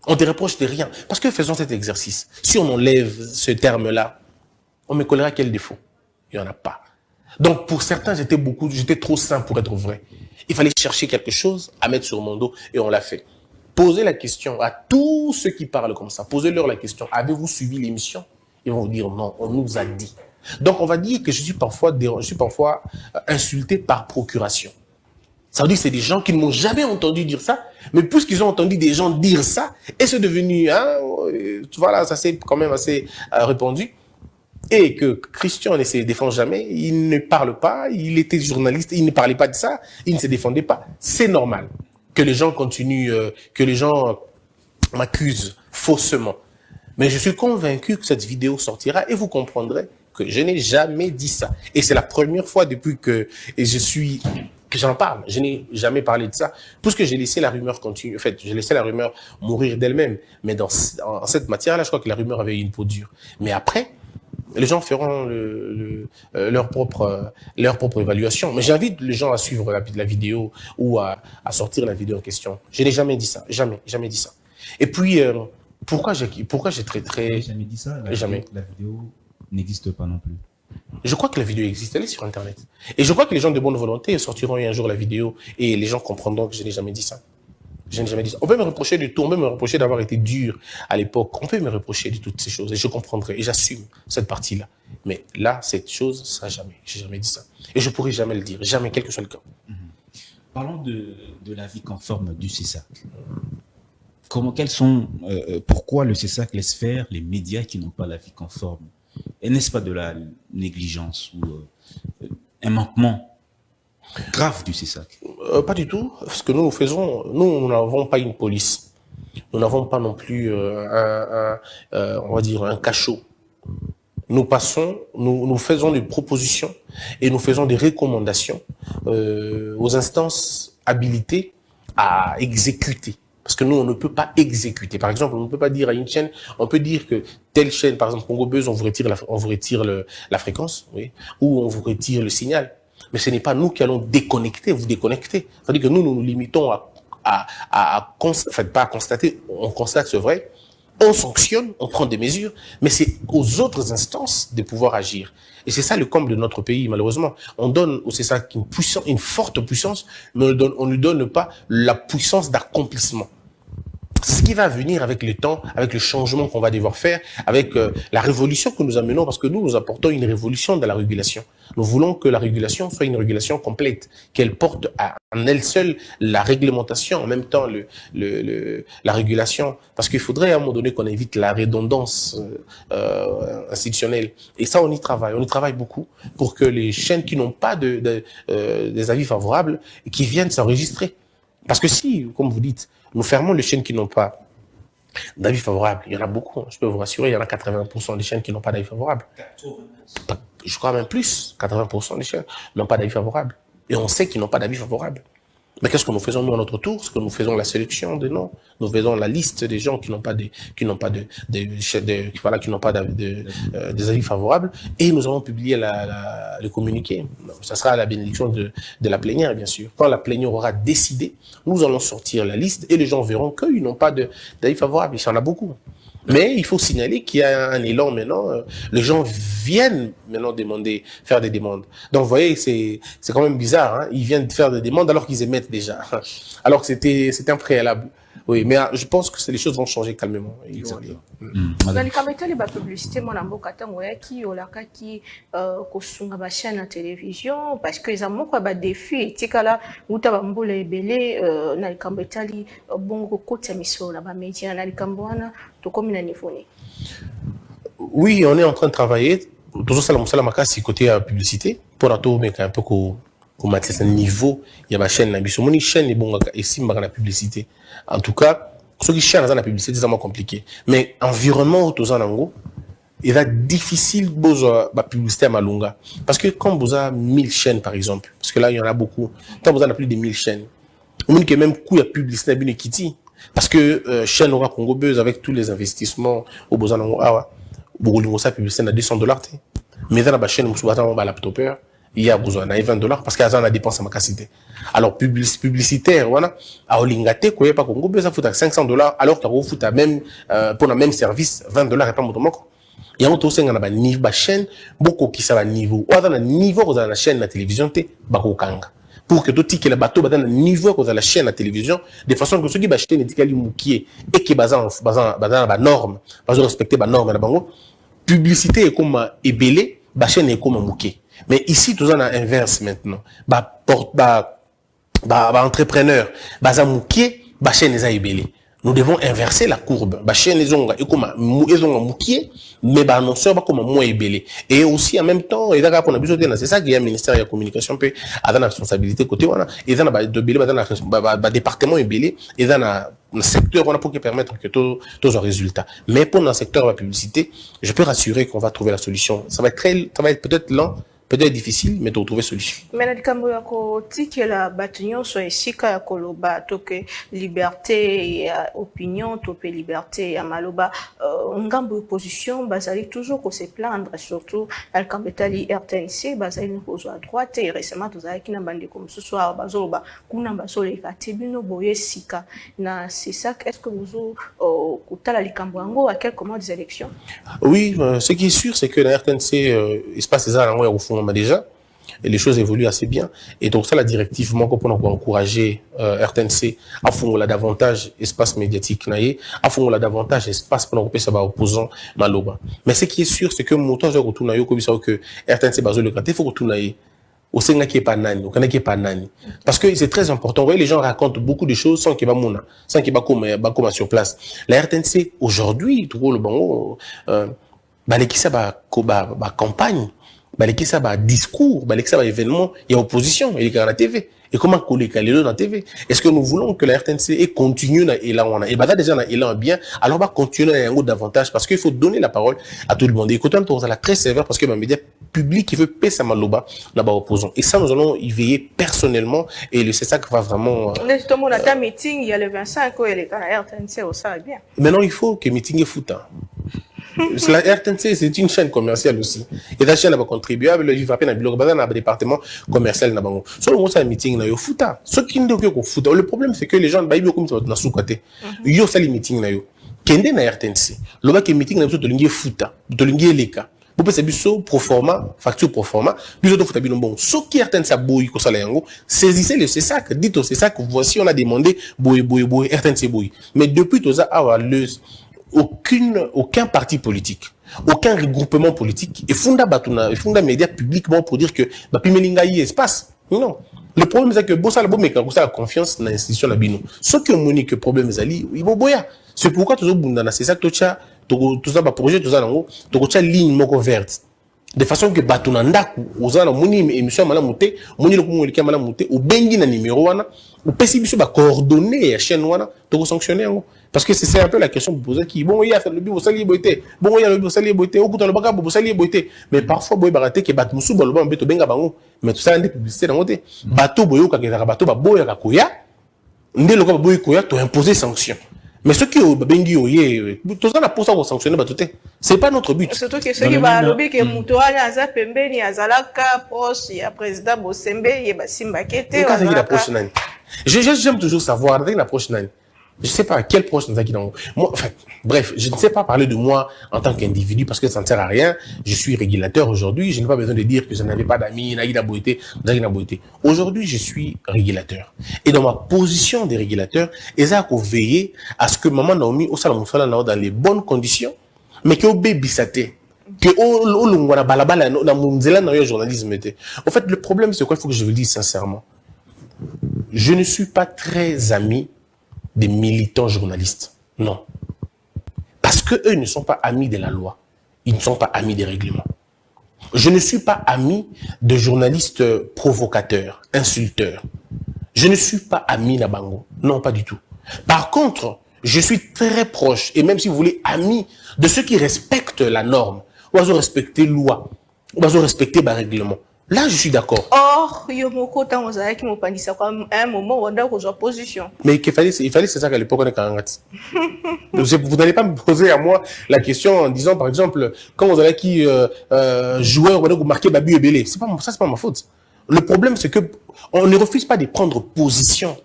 On te reproche de rien. Parce que faisons cet exercice. Si on enlève ce terme-là, on me collera quel défaut? Il n'y en a pas. Donc pour certains, j'étais trop sain pour être vrai. Il fallait chercher quelque chose à mettre sur mon dos et on l'a fait. Posez la question à tous ceux qui parlent comme ça. Posez-leur la question. Avez-vous suivi l'émission? Ils vont vous dire non, on nous a dit. Donc on va dire que je suis parfois insulté par procuration. Ça veut dire que c'est des gens qui ne m'ont jamais entendu dire ça, mais puisqu'ils ont entendu des gens dire ça, et c'est devenu, voilà, ça s'est quand même assez répandu, et que Christian ne se défend jamais, il ne parle pas, il était journaliste, il ne parlait pas de ça, il ne se défendait pas. C'est normal que les gens continuent, que les gens m'accusent faussement. Mais je suis convaincu que cette vidéo sortira et vous comprendrez que je n'ai jamais dit ça. Et c'est la première fois depuis que j'en parle. Je n'ai jamais parlé de ça, puisque j'ai laissé la rumeur continuer. En fait, j'ai laissé la rumeur mourir d'elle-même. Mais en cette matière-là, je crois que la rumeur avait une peau dure. Mais après, les gens feront leur propre évaluation. Mais j'invite les gens à suivre la vidéo ou à sortir la vidéo en question. Je n'ai jamais dit ça. Jamais dit ça. Et puis, pourquoi j'ai très... Jamais dit ça. Jamais. La vidéo n'existe pas non plus. Je crois que la vidéo existe, elle est sur Internet. Et je crois que les gens de bonne volonté sortiront un jour la vidéo et les gens comprendront que je n'ai jamais dit ça. Je n'ai jamais dit ça. On peut me reprocher du tout, on peut me reprocher d'avoir été dur à l'époque. On peut me reprocher de toutes ces choses et je comprendrai et j'assume cette partie-là. Mais là, cette chose, ça jamais. J'ai jamais dit ça. Et je pourrai jamais le dire, jamais, quel que soit le cas. Parlons de la vie conforme du CESAC. Pourquoi le CESAC laisse faire les médias qui n'ont pas la vie conforme? Et n'est-ce pas de la négligence ou un manquement grave du CESAC? Pas du tout. Ce que nous faisons, nous n'avons pas une police. Nous n'avons pas non plus on va dire un cachot. Nous faisons des propositions et nous faisons des recommandations aux instances habilitées à exécuter. Parce que nous, on ne peut pas exécuter. Par exemple, on ne peut pas dire à une chaîne, on peut dire que telle chaîne, par exemple, Congo Buzz, on vous retire la fréquence, oui, ou on vous retire le signal. Mais ce n'est pas nous qui allons déconnecter, vous déconnecter. C'est-à-dire que nous nous limitons enfin, pas à constater, on constate, c'est vrai, on sanctionne, on prend des mesures, mais c'est aux autres instances de pouvoir agir. Et c'est ça le comble de notre pays, malheureusement. On donne au CESAC une forte puissance, mais on ne lui donne pas la puissance d'accomplissement. C'est ce qui va venir avec le temps, avec le changement qu'on va devoir faire, avec la révolution que nous amenons, parce que nous apportons une révolution dans la régulation. Nous voulons que la régulation soit une régulation complète, qu'elle porte en elle seule la réglementation, en même temps la régulation, parce qu'il faudrait à un moment donné qu'on évite la redondance institutionnelle. Et ça, on y travaille beaucoup pour que les chaînes qui n'ont pas des avis favorables, qui viennent s'enregistrer. Parce que si, comme vous dites, nous fermons les chaînes qui n'ont pas d'avis favorable, il y en a beaucoup, je peux vous rassurer, il y en a 80% des chaînes qui n'ont pas d'avis favorable. Je crois même plus, 80% des chaînes n'ont pas d'avis favorable. Et on sait qu'ils n'ont pas d'avis favorable. Mais qu'est-ce que nous faisons nous à notre tour? C'est que nous faisons la sélection des noms, nous faisons la liste des gens qui n'ont pas des avis favorables, et nous allons publier le communiqué. Ça sera à la bénédiction de la plénière, bien sûr. Quand la plénière aura décidé, nous allons sortir la liste et les gens verront qu'ils n'ont pas d'avis favorable. Il y en a beaucoup. Mais il faut signaler qu'il y a un élan maintenant. Les gens viennent maintenant faire des demandes. Donc, vous voyez, c'est quand même bizarre. Hein. Ils viennent faire des demandes alors qu'ils émettent déjà. Alors que c'était un préalable. Oui, mais je pense que les choses vont changer calmement. Ils vont aller. Dans les caméras, les publicités, mon amour, qui au laka qui kosunga ba chaîne na télévision parce que ils ont quoi ba défi. Tikala uta ba mbula ebele na les caméras li bongo côté mission la ba média na les caméras to comme na niveau. Oui, on est en train de travailler. Toujours ça, la makasi côté publicité pour tout mais un peu qu'on mette ce niveau. Il y a ma chaîne na biso. Mon chaîne est bon ici ma la publicité. En tout cas, ceux qui cherchent dans la publicité, c'est vraiment compliqué. Mais environnement où tous en ango, il va difficile de la publicité à Malunga. Parce que quand vous avez 1000 chaînes, par exemple, parce que là, il y en a beaucoup, quand vous avez plus de 1000 chaînes, on dit que même coup de publicité à Binekiti, parce que chaîne aura Congo Buzz avec tous les investissements au besoin d'ango, beaucoup de ça publicité à $200. Mais dans la chaîne, vous avez un laptopeur. Il y a besoin de $20 parce qu'il y a des dépenses à ma capacité. Alors, publicitaire, voilà, à Olingate, quoi, pas Congo, ça fout à $500, alors qu'il faut à même, pour le même service, $20 et pas motomoko. Il y a un autre on a niveau, chaîne, beaucoup qui ça va niveau. Ou dans le niveau, vous avez la chaîne, la télévision, te, bako kanga. Pour que tout que le bateau, dans le niveau, vous avez la chaîne, la télévision, de façon que ceux qui achètent les tickets, moukier, et qui basent la norme, basent respecter la norme, la bango, publicité est comme ébélé, la chaîne est comme moukier. Mais ici, tout ça, on a inverse maintenant. Entrepreneur, zamoukier, chaîne est ébélé. Nous devons inverser la courbe. Chaîne est comme moukier, mais annonceur comme moins ébélé. Et aussi, en même temps, c'est ça qu'il y a le ministère de la communication, peut avoir la responsabilité côté, et dans le département ébélé, et dans le secteur, on a pour permettre que tous les résultats. Mais pour le secteur de la publicité, je peux rassurer qu'on va trouver la solution. Ça va être peut-être lent, peut-être difficile, mais de trouver solution. Mais na dikambo ya ko tikela batunyo so esika ya koloba to que liberté ya opinion to pe liberté ya maloba ngambo opposition bazali toujours ko se plaindre surtout al kambetali RTNC bazali ko zo à droite et récemment tous avec na bande comme ce soir bazoloba kuna basole ka tibino boye sika na c'est ça est-ce que vous kutala likambo yango à quelques mois des élections? Oui, ce qui est sûr c'est que la RTNC il se passe ça au fond déjà, et les choses évoluent assez bien. Et donc ça, la directive, moi, pour encourager RTNC à fond davantage espace médiatique, à fond davantage espace pour nous ça va opposant Maloba. Mais ce qui est sûr, c'est que mon temps, je retourne que RTNC basé le il faut retourner au Sénat qui est pas nani, au Canada qui est pas nani. Parce que c'est très important. Vous voyez, les gens racontent beaucoup de choses sans qu'il y ait mouna, sans qu'il y ait comme sur place. La RTNC, aujourd'hui, tout le bango, l'équipe campagne, l'équipe ça discours, l'équipe ça événement, il y a opposition, il y a la TV. Et comment coller les deux dans la TV? Est-ce que nous voulons que la RTNC continue dans l'élan? Et déjà dans l'élan bien, alors continuer à un davantage parce qu'il faut donner la parole à tout le monde. Et écoutez, on est très sévère parce que les médias publics qui veut payer sa maloba là-bas opposant. Et ça, nous allons y veiller personnellement et c'est ça qui va vraiment. Justement, on a un meeting, il y a le 25 et les RTNC au ça bien. Maintenant, il faut que le meeting est foutu. La RTNC, c'est une chaîne commerciale aussi. Et la chaîne va contribuer, il va payer dans le département commercial. Si on a un meeting, il faut ce qui est foot. Le problème, c'est que les gens, ils ont un sous-côté. Ils ont un meeting. Kende na RTNC. Le bas que meeting, il y a un foot. Il y a un leka. Vous pouvez savoir pro forma, facture pro forma. Plus de foot, bon. Ce qui RTNC a boy, comme ça, saisissez le CESAC. Dites au CESAC, voici, on a demandé boy, RTNC boy. Mais depuis tout ça, aucun parti politique, aucun regroupement politique et funda média publiquement pour dire que pimelinga y espace. Non. Le problème c'est que bossa la bombe quand ça la confiance dans l'institution la bino. Ce qui ont que problème zali, il boya. C'est pourquoi toujours bundana c'est ça que tout ça projet tout ça nango, to cha ligne moko verte. De façon que batunanda ozana moni émission malamuté, moni le kumulika malamuté au bengi na numéro wana, ou pesi biso ba coordonner ya chaîne wana to sanctionner ngo. Parce que c'est un peu la question de poser qui bon il y a fait le bi bosali boité bon il y a le bosali boité au kuta le baka bosali boité mais parfois boy baraté que bat musu baloba mbeto benga bango mais tout ça ndé publicité dans côté bateau boyo ka ke bateau ba boya ka koya ndé le ko boy koya to imposer sanction mais ceux qui bengi oyé tout ça la pour ça on sanctionner batoté c'est pas notre but. Surtout que ceux qui va lobby que mutoali aza pembeni azalaka proche ya président Bosembe ye basimba kete azalaka. J'aime toujours savoir avec l'approche nani. Je ne sais pas quel proche Nzaki Nango. Moi, enfin, bref, je ne sais pas parler de moi en tant qu'individu parce que ça ne sert à rien. Je suis régulateur aujourd'hui. Je n'ai pas besoin de dire que je n'avais pas d'amis, Aujourd'hui, je suis régulateur. Et dans ma position de régulateur, ils ont veillé à ce que maman Naomi, au salon dans les bonnes conditions, mais que au baby saté. Que journalisme était. En fait, le problème, c'est quoi? Il faut que je vous le dise sincèrement. Je ne suis pas très ami des militants journalistes. Non. Parce que eux ne sont pas amis de la loi. Ils ne sont pas amis des règlements. Je ne suis pas ami de journalistes provocateurs, insulteurs. Je ne suis pas ami Nabango. Non, pas du tout. Par contre, je suis très proche, et même si vous voulez, ami de ceux qui respectent la norme. Ou à respecter la loi. Ou à respecter le règlement. Là, je suis d'accord. Or, il y a qui m'ont pas dit ça comme un moment où on a une position. Mais il fallait c'est ça qu'à l'époque, on est quand même. Vous n'allez pas me poser à moi la question en disant, par exemple, quand vous avez qui joueur, vous marquez Babu et Belé. C'est pas ma faute. Le problème, c'est que on ne refuse pas de prendre position.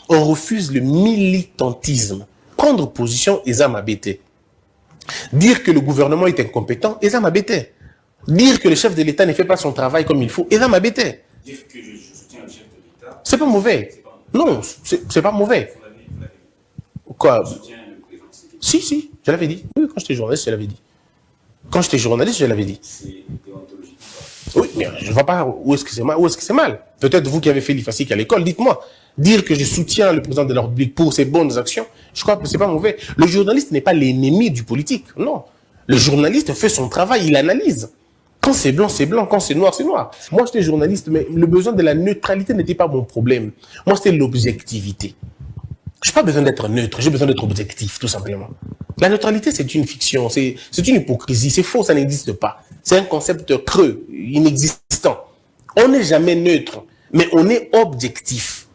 On refuse le militantisme. Prendre position, ils ont m'abêté. Dire que le gouvernement est incompétent, ils ont m'abêté. Dire que le chef de l'État ne fait pas son travail comme il faut, ils ont m'abêté. Dire que je soutiens le chef de l'État. C'est pas mauvais. Non, c'est pas mauvais. Quoi? Si, je l'avais dit. Oui, quand j'étais journaliste, je l'avais dit. Quand j'étais journaliste, je l'avais dit. C'est déontologique. Oui, mais je ne vois pas où est-ce que c'est mal. Où est-ce que c'est mal? Peut-être vous qui avez fait l'IFASIC à l'école, dites-moi. Dire que je soutiens le président de la République pour ses bonnes actions, je crois que c'est pas mauvais. Le journaliste n'est pas l'ennemi du politique. Non. Le journaliste fait son travail, il analyse. Quand c'est blanc, c'est blanc. Quand c'est noir, c'est noir. Moi, j'étais journaliste, mais le besoin de la neutralité n'était pas mon problème. Moi, c'était l'objectivité. Je n'ai pas besoin d'être neutre, j'ai besoin d'être objectif, tout simplement. La neutralité, c'est une fiction, c'est une hypocrisie, c'est faux, ça n'existe pas. C'est un concept creux, inexistant. On n'est jamais neutre, mais on est objectif.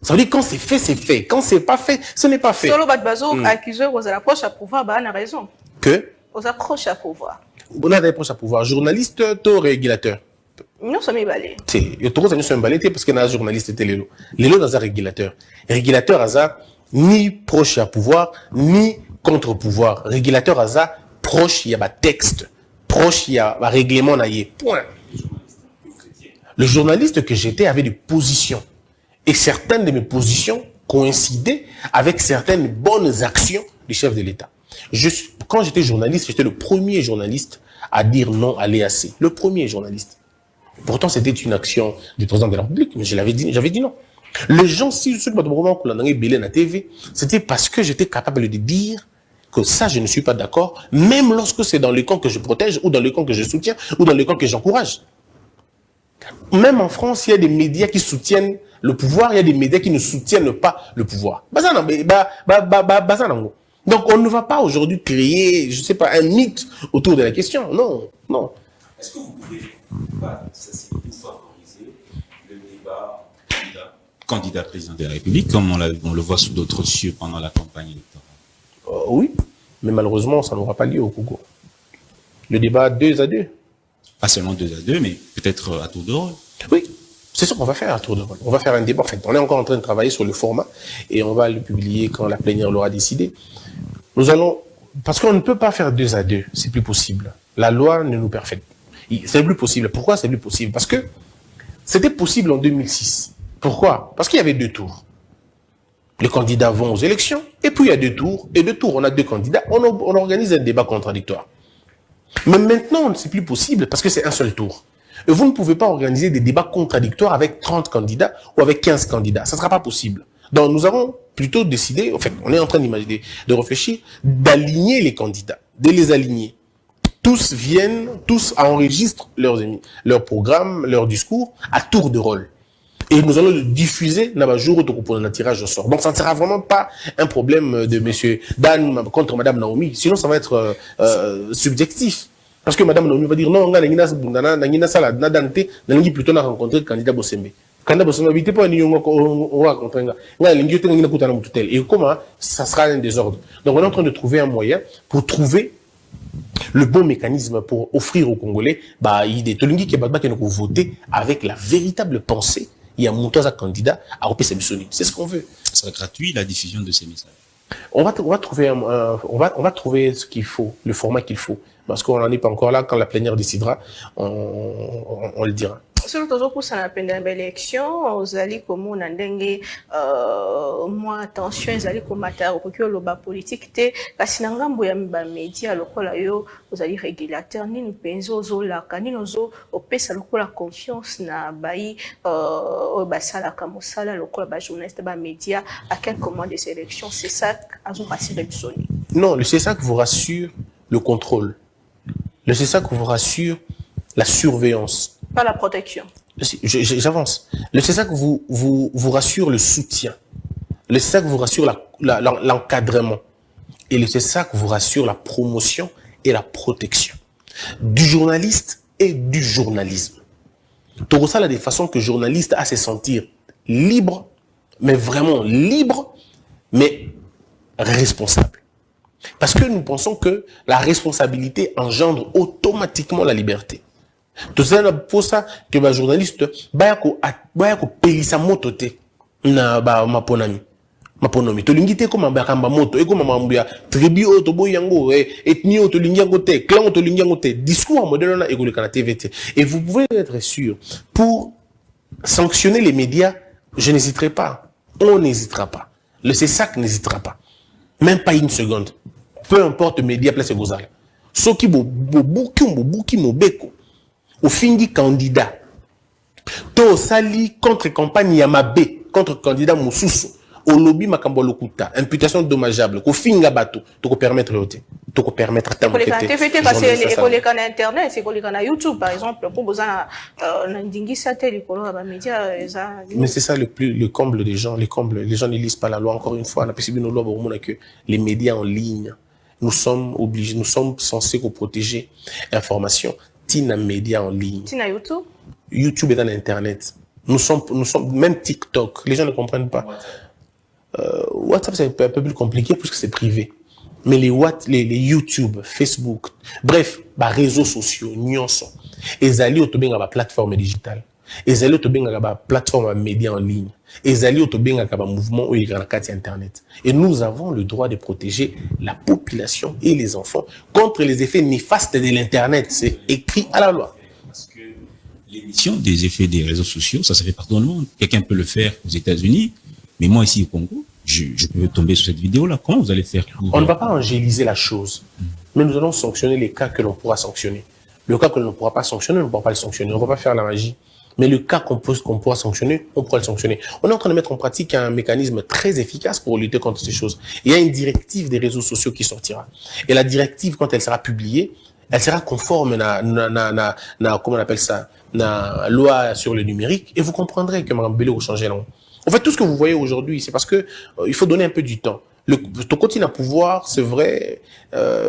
Ça veut dire quand c'est fait, c'est fait. Quand c'est pas fait, ce n'est pas fait. Solo Badbazo, accuseur, vous approche à pouvoir, bah, on a raison. Que? Vous approche à pouvoir. On a des approches à pouvoir. Journaliste, taux régulateur. Nous sommes balais. C'est, il y a sommes balais parce que dans un journaliste, c'était l'élo. L'élo dans un régulateur. Régulateur, à ni proche à pouvoir, ni contre-pouvoir. Régulateur, à proche, il y a un texte. Proche, il y a un règlement, point. Le journaliste que j'étais avait des positions. Et certaines de mes positions coïncidaient avec certaines bonnes actions du chef de l'État. Quand j'étais journaliste, j'étais le premier journaliste à dire non à l'EAC. Le premier journaliste. Pourtant, c'était une action du président de la République, mais j'avais dit non. Les gens, si ceux qui m'ont belé na TV, c'était parce que j'étais capable de dire que ça, je ne suis pas d'accord, même lorsque c'est dans le camp que je protège, ou dans le camp que je soutiens, ou dans le camp que j'encourage. Même en France, il y a des médias qui soutiennent le pouvoir, il y a des médias qui ne soutiennent pas le pouvoir. Donc, on ne va pas aujourd'hui créer, je ne sais pas, un mythe autour de la question. Non, non. Est-ce que vous pouvez pas, ça c'est pour favoriser le débat candidat président de la République, comme on le voit sous d'autres cieux pendant la campagne électorale? Oui, mais malheureusement, ça n'aura pas lieu au Congo. Le débat 2-2. Pas seulement 2-2, mais peut-être à tour de rôle. Oui, c'est ce qu'on va faire à tour de rôle. On va faire un débat. En fait, on est encore en train de travailler sur le format et on va le publier quand la plénière l'aura décidé. Nous allons, parce qu'on ne peut pas faire 2-2, c'est plus possible. La loi ne nous permet. C'est plus possible. Pourquoi c'est plus possible? Parce que c'était possible en 2006. Pourquoi? Parce qu'il y avait 2 tours. Les candidats vont aux élections, et puis il y a 2 tours, et 2 tours, on a 2 candidats, on organise un débat contradictoire. Mais maintenant, c'est plus possible parce que c'est un seul tour. Et vous ne pouvez pas organiser des débats contradictoires avec 30 candidats ou avec 15 candidats. Ça ne sera pas possible. Donc, nous avons plutôt décidé, en fait, on est en train d'imaginer, de réfléchir, d'aligner les candidats, de les aligner. Tous viennent, tous enregistrent leur programme, leur discours à tour de rôle. Et nous allons le diffuser dans le jour où pour un tirage au sort. Donc, ça ne sera vraiment pas un problème de monsieur Dan contre madame Naomi. Sinon, ça va être subjectif. Parce que madame Naomi va dire non, on a plutôt rencontré le candidat Bossembe. Candidat Bossembe, il pas on va rencontrer. Et comment ça sera un désordre. Donc, on est en train de trouver un moyen pour trouver le bon mécanisme pour offrir aux Congolais, des Tolingi qui vont voter avec la véritable pensée. Il y a un candidat à OPC Bissoni. C'est ce qu'on veut. Ça sera gratuit, la diffusion de ces messages. On va trouver on va trouver ce qu'il faut, le format qu'il faut. Parce qu'on n'en est pas encore là. Quand la plénière décidera, on le dira. Sur toujours pour ça, la élection, aux alliés comme on a dengue, moi attention, les alliés comme matar, au le bas politique, te, parce que n'angambo ya mba média, le quoi là yo, aux alliés régulateurs, ni nous penso zo la, ni nous zo, au pesa le quoi la confiance na bayi, au basala kamosala, le quoi la journaliste bas média, à quelques mois des élections, c'est ça qu'ils ont passé de sonner. Non, le CESAC vous rassure le contrôle. Le CESAC vous rassure la surveillance. Pas la protection. J'avance. Le CESAC vous rassure le soutien. Le CESAC vous rassure l'encadrement. Et le CESAC vous rassure la promotion et la protection du journaliste et du journalisme. Tout ça, là, des façons que journaliste a se sentir libre, mais vraiment libre, mais responsable. Parce que nous pensons que la responsabilité engendre automatiquement la liberté. Tout ça, c'est pour ça que les journalistes vont payer sa moto na maponomi. To lingite comme un moto et comme un tribu autobo yango ethnie auto lingiango te clan auto lingiango te discours modèle na école kana TVT. Et vous pouvez être sûr, pour sanctionner les médias, je n'hésiterai pas. On n'hésitera pas. Le CESAC n'hésitera pas. Même pas une seconde. Peu importe le média place gozala. Soki bobuki mobeko. Au fingi candidat. To sali contre campagne Yamabe, contre candidat Moussousou. Au lobby makambo lokuta. Imputation dommageable. Ko finga bato. To ko permettre yote. To ko permettre ta moquette. TVT parce que école kana internet, c'est école kana YouTube par exemple. Pour besoin n'indingi satellite école ba média. Mais c'est ça le comble des gens. Les gens ne lisent pas la loi. Encore une fois, on a possible une loi pour que les médias en ligne. Nous sommes obligés, nous sommes censés protéger l'information. Tina médias en ligne. Tina YouTube. YouTube est dans Internet. Nous sommes, même TikTok. Les gens ne comprennent pas. WhatsApp, c'est un peu plus compliqué puisque c'est privé. Mais les YouTube, Facebook, bref, bah, réseaux sociaux, nuances. Ils allaient au tobing à la plateforme digitale. Ils allaient au tobing à la plateforme médias en ligne. Ils allaient au tobing à la mouvement où il y a Internet. Et nous avons le droit de protéger la population et les enfants contre les effets néfastes de l'Internet. C'est écrit à la loi. Parce que l'émission des effets des réseaux sociaux, ça fait partout dans le monde. Quelqu'un peut le faire aux États-Unis, mais moi ici au Congo, je peux tomber sur cette vidéo-là. Comment vous allez faire pour... On ne va pas angéliser la chose, mais nous allons sanctionner les cas que l'on pourra sanctionner. Le cas que l'on ne pourra pas sanctionner, on ne pourra pas le sanctionner. On ne va pas faire la magie. Mais le cas qu'on pourra sanctionner, on pourra le sanctionner. On est en train de mettre en pratique un mécanisme très efficace pour lutter contre ces choses. Il y a une directive des réseaux sociaux qui sortira. Et la directive, quand elle sera publiée, elle sera conforme comment on appelle ça, la loi sur le numérique. Et vous comprendrez que Mme Bello va changer là. En fait, tout ce que vous voyez aujourd'hui, c'est parce que il faut donner un peu du temps. Ton continent à pouvoir, c'est vrai,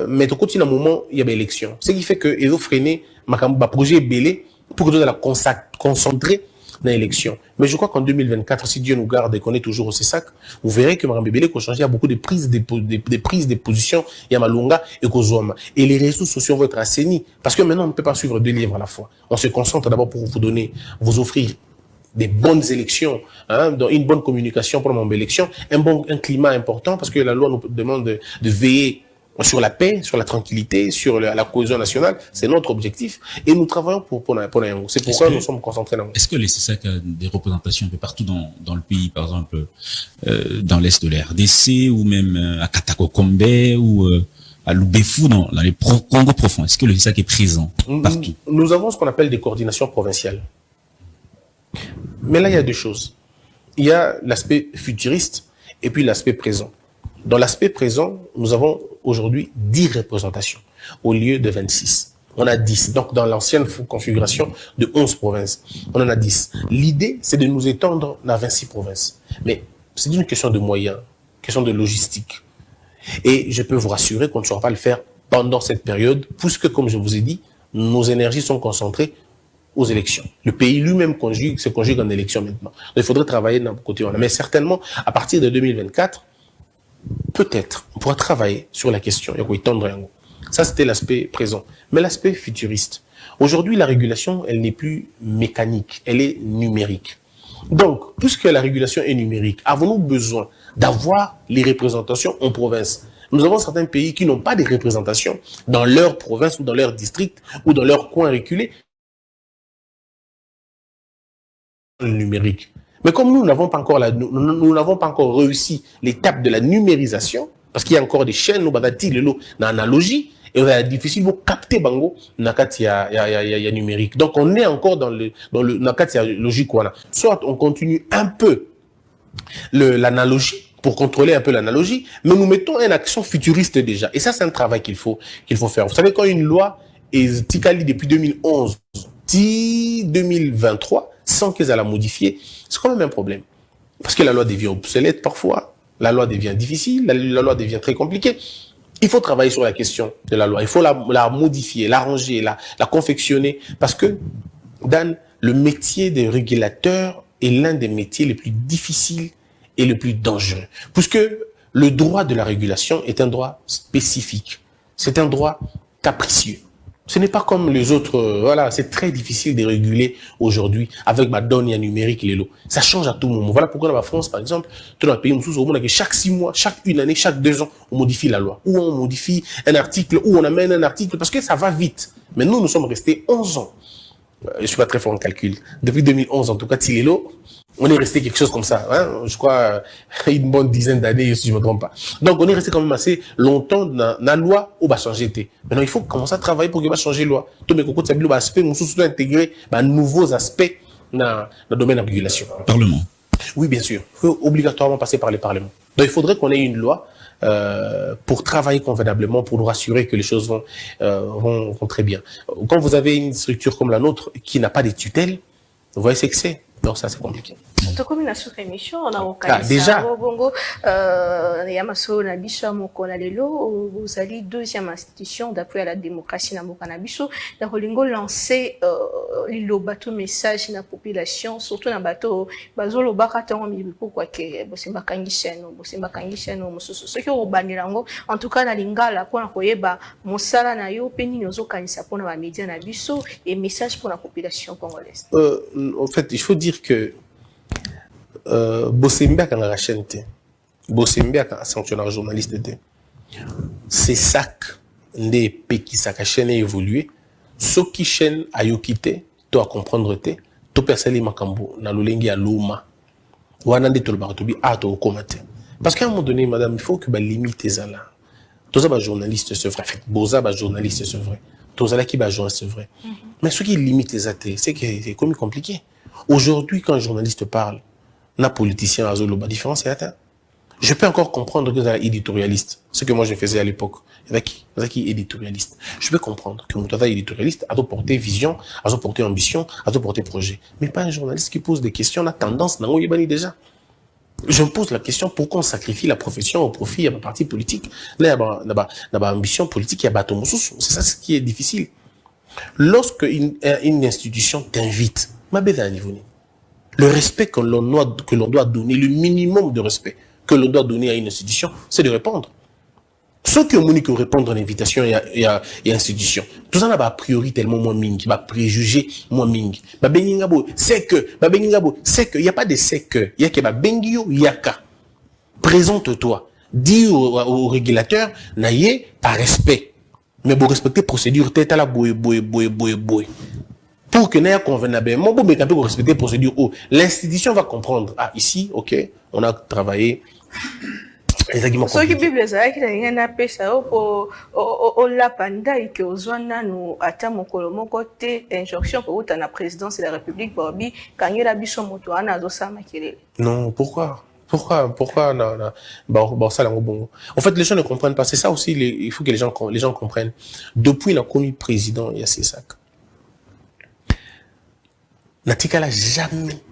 mais ton continent à moment, il y a des élections. Ce qui fait que ils ont freiné ma projet belé pour que nous la concentrer dans l'élection. Mais je crois qu'en 2024, si Dieu nous garde et qu'on est toujours au CESAC, vous verrez que Mme Bébélé, qu'on change, il y a beaucoup de prises de position, il y a Malunga et Kozouama. Et les réseaux sociaux vont être assainis. Parce que maintenant, on ne peut pas suivre 2 livres à la fois. On se concentre d'abord pour vous offrir des bonnes élections, dans une bonne communication pour une bonne élection, un climat important, parce que la loi nous demande de veiller sur la paix, sur la tranquillité, sur la cohésion nationale. C'est notre objectif. Et nous travaillons pour c'est pourquoi nous sommes concentrés là. Est-ce que le CESAC a des représentations un peu partout dans le pays, par exemple, dans l'est de la RDC, ou même à Katakokombe, ou à Loubefou, dans les Congo profonds? Est-ce que le CESAC est présent partout? Nous avons ce qu'on appelle des coordinations provinciales. Mais là, il y a 2 choses. Il y a l'aspect futuriste et puis l'aspect présent. Dans l'aspect présent, nous avons aujourd'hui 10 représentations au lieu de 26. On a 10. Donc, dans l'ancienne configuration de 11 provinces, on en a 10. L'idée, c'est de nous étendre à 26 provinces. Mais c'est une question de moyens, question de logistique. Et je peux vous rassurer qu'on ne saura pas le faire pendant cette période, puisque, comme je vous ai dit, nos énergies sont concentrées aux élections. Le pays lui-même se conjugue en élections maintenant. Donc, il faudrait travailler d'un côté. Mais certainement, à partir de 2024, peut-être, on pourra travailler sur la question. Ça, c'était l'aspect présent. Mais l'aspect futuriste. Aujourd'hui, la régulation, elle n'est plus mécanique, elle est numérique. Donc, puisque la régulation est numérique, avons-nous besoin d'avoir les représentations en province? Nous avons certains pays qui n'ont pas de représentation dans leur province ou dans leur district ou dans leur coin reculé. Le numérique. Mais comme nous n'avons pas encore nous n'avons pas encore réussi l'étape de la numérisation, parce qu'il y a encore des chaînes, nous avons l'analogie, et on a difficile pour capter bango nakati ya numérique. Donc on est encore dans le nakati ya logique. Soit on continue un peu l'analogie pour contrôler un peu l'analogie, mais nous mettons une action futuriste déjà. Et ça, c'est un travail qu'il faut faire. Vous savez, quand une loi est ticali depuis 2011, 2023, sans qu'ils aient la modifier, c'est quand même un problème. Parce que la loi devient obsolète parfois, la loi devient difficile, la loi devient très compliquée. Il faut travailler sur la question de la loi. Il faut la modifier, l'arranger, la confectionner. Parce que, Dan, le métier de régulateur est l'un des métiers les plus difficiles et le plus dangereux. Puisque le droit de la régulation est un droit spécifique. C'est un droit capricieux. Ce n'est pas comme les autres, voilà, c'est très difficile de réguler aujourd'hui avec ma donne numérique et les lots. Ça change à tout moment. Voilà pourquoi dans la France, par exemple, dans le pays, chaque 6 mois, chaque une année, chaque 2 ans, on modifie la loi. Ou on modifie un article, ou on amène un article, parce que ça va vite. Mais nous sommes restés 11 ans. Je suis pas très fort en calcul. Depuis 2011, en tout cas, Tilelo, on est resté quelque chose comme ça, hein, je crois, une bonne dizaine d'années, si je me trompe pas. Donc, on est resté quand même assez longtemps dans la loi où va changer. Maintenant, il faut commencer à travailler pour qu'il va changer la loi. Tout mes cocos, ça va aspect, nous surtout intégrer, nouveaux aspects dans le domaine de la régulation. Parlement. Oui, bien sûr. Il faut obligatoirement passer par les parlements. Donc, il faudrait qu'on ait une loi, pour travailler convenablement, pour nous rassurer que les choses vont très bien. Quand vous avez une structure comme la nôtre qui n'a pas de tutelle, vous voyez ce que c'est. Donc ça, c'est compliqué. Tokomi na sur émission, on a déjà. Bongo, Yamaso na biso moko na lelo, vous allez deuxième institution d'appui à la démocratie na moko na biso, na Rolingo lancer le bateau message na population, surtout na bateau bazolo bakatango mi pourquoi que bosemba kangisheno mususu. Ce qui au banirango, en tout cas na lingala pour na koyeba mosala na yo peni nozo kanisa pour na ba média na biso et message pour la population congolaise. En fait, il faut dire que Bosemba quand la chaîne était, Bosemba quand sanctionnaire journaliste était, c'est ça que qui sa chaîne a évolué, ce qui chaîne a eu quitté, toi comprendre te, toi personne makambo na lulengi ya luma, wana de tout le baratobi a to komate. Parce qu'à un moment donné, madame, il faut que ba limite ça là. Tous les journalistes c'est vrai, boza ba journaliste c'est vrai, tous les qui ba journaliste c'est vrai. Mais ce qui limite les athées, c'est que c'est comme compliqué. Aujourd'hui, quand un journaliste parle, un politicien à Zolo, la différence est atteinte. Je peux encore comprendre que c'est un éditorialiste. Ce que moi je faisais à l'époque. Avec qui éditorialiste. Je peux comprendre que mon éditorialiste a porté vision, a porté ambition, a porté projet. Mais pas un journaliste qui pose des questions, a tendance, n'a pas déjà. Je me pose la question, pourquoi on sacrifie la profession au profit de la parti politique? Là, il y a ambition politique, il y a bateau. C'est ça ce qui est difficile. Lorsque une institution t'invite, le respect que l'on doit donner, le minimum de respect que l'on doit donner à une institution, c'est de répondre. Ceux qui ont voulu répondre à l'invitation et à l'institution, tout ça n'a pas a priori tellement moins mingi, pas préjugé moins mingi. C'est que, il n'y a pas de c'est que, il y a que bengio yaka. Présente-toi, dis au régulateur, naïe, par respect. Mais pour respecter procédure, tête à la boue. Pour que n'ait convenablement, bon, mais quand on respecter procédure, l'institution va comprendre. Ah, ici, ok, on a travaillé. Exactement. Ce qui Bible est qu'il y a un appel ça au la panda et que aux zones nous attendons mon côté injonction pour la présidence de la République Bobby quand il y a biso moto ana dosa makirele. Non, pourquoi non, ça bon. En fait, les gens ne comprennent pas. C'est ça aussi, il faut que les gens comprennent. Depuis la commis président, il y a ces sacs. Natikala jamais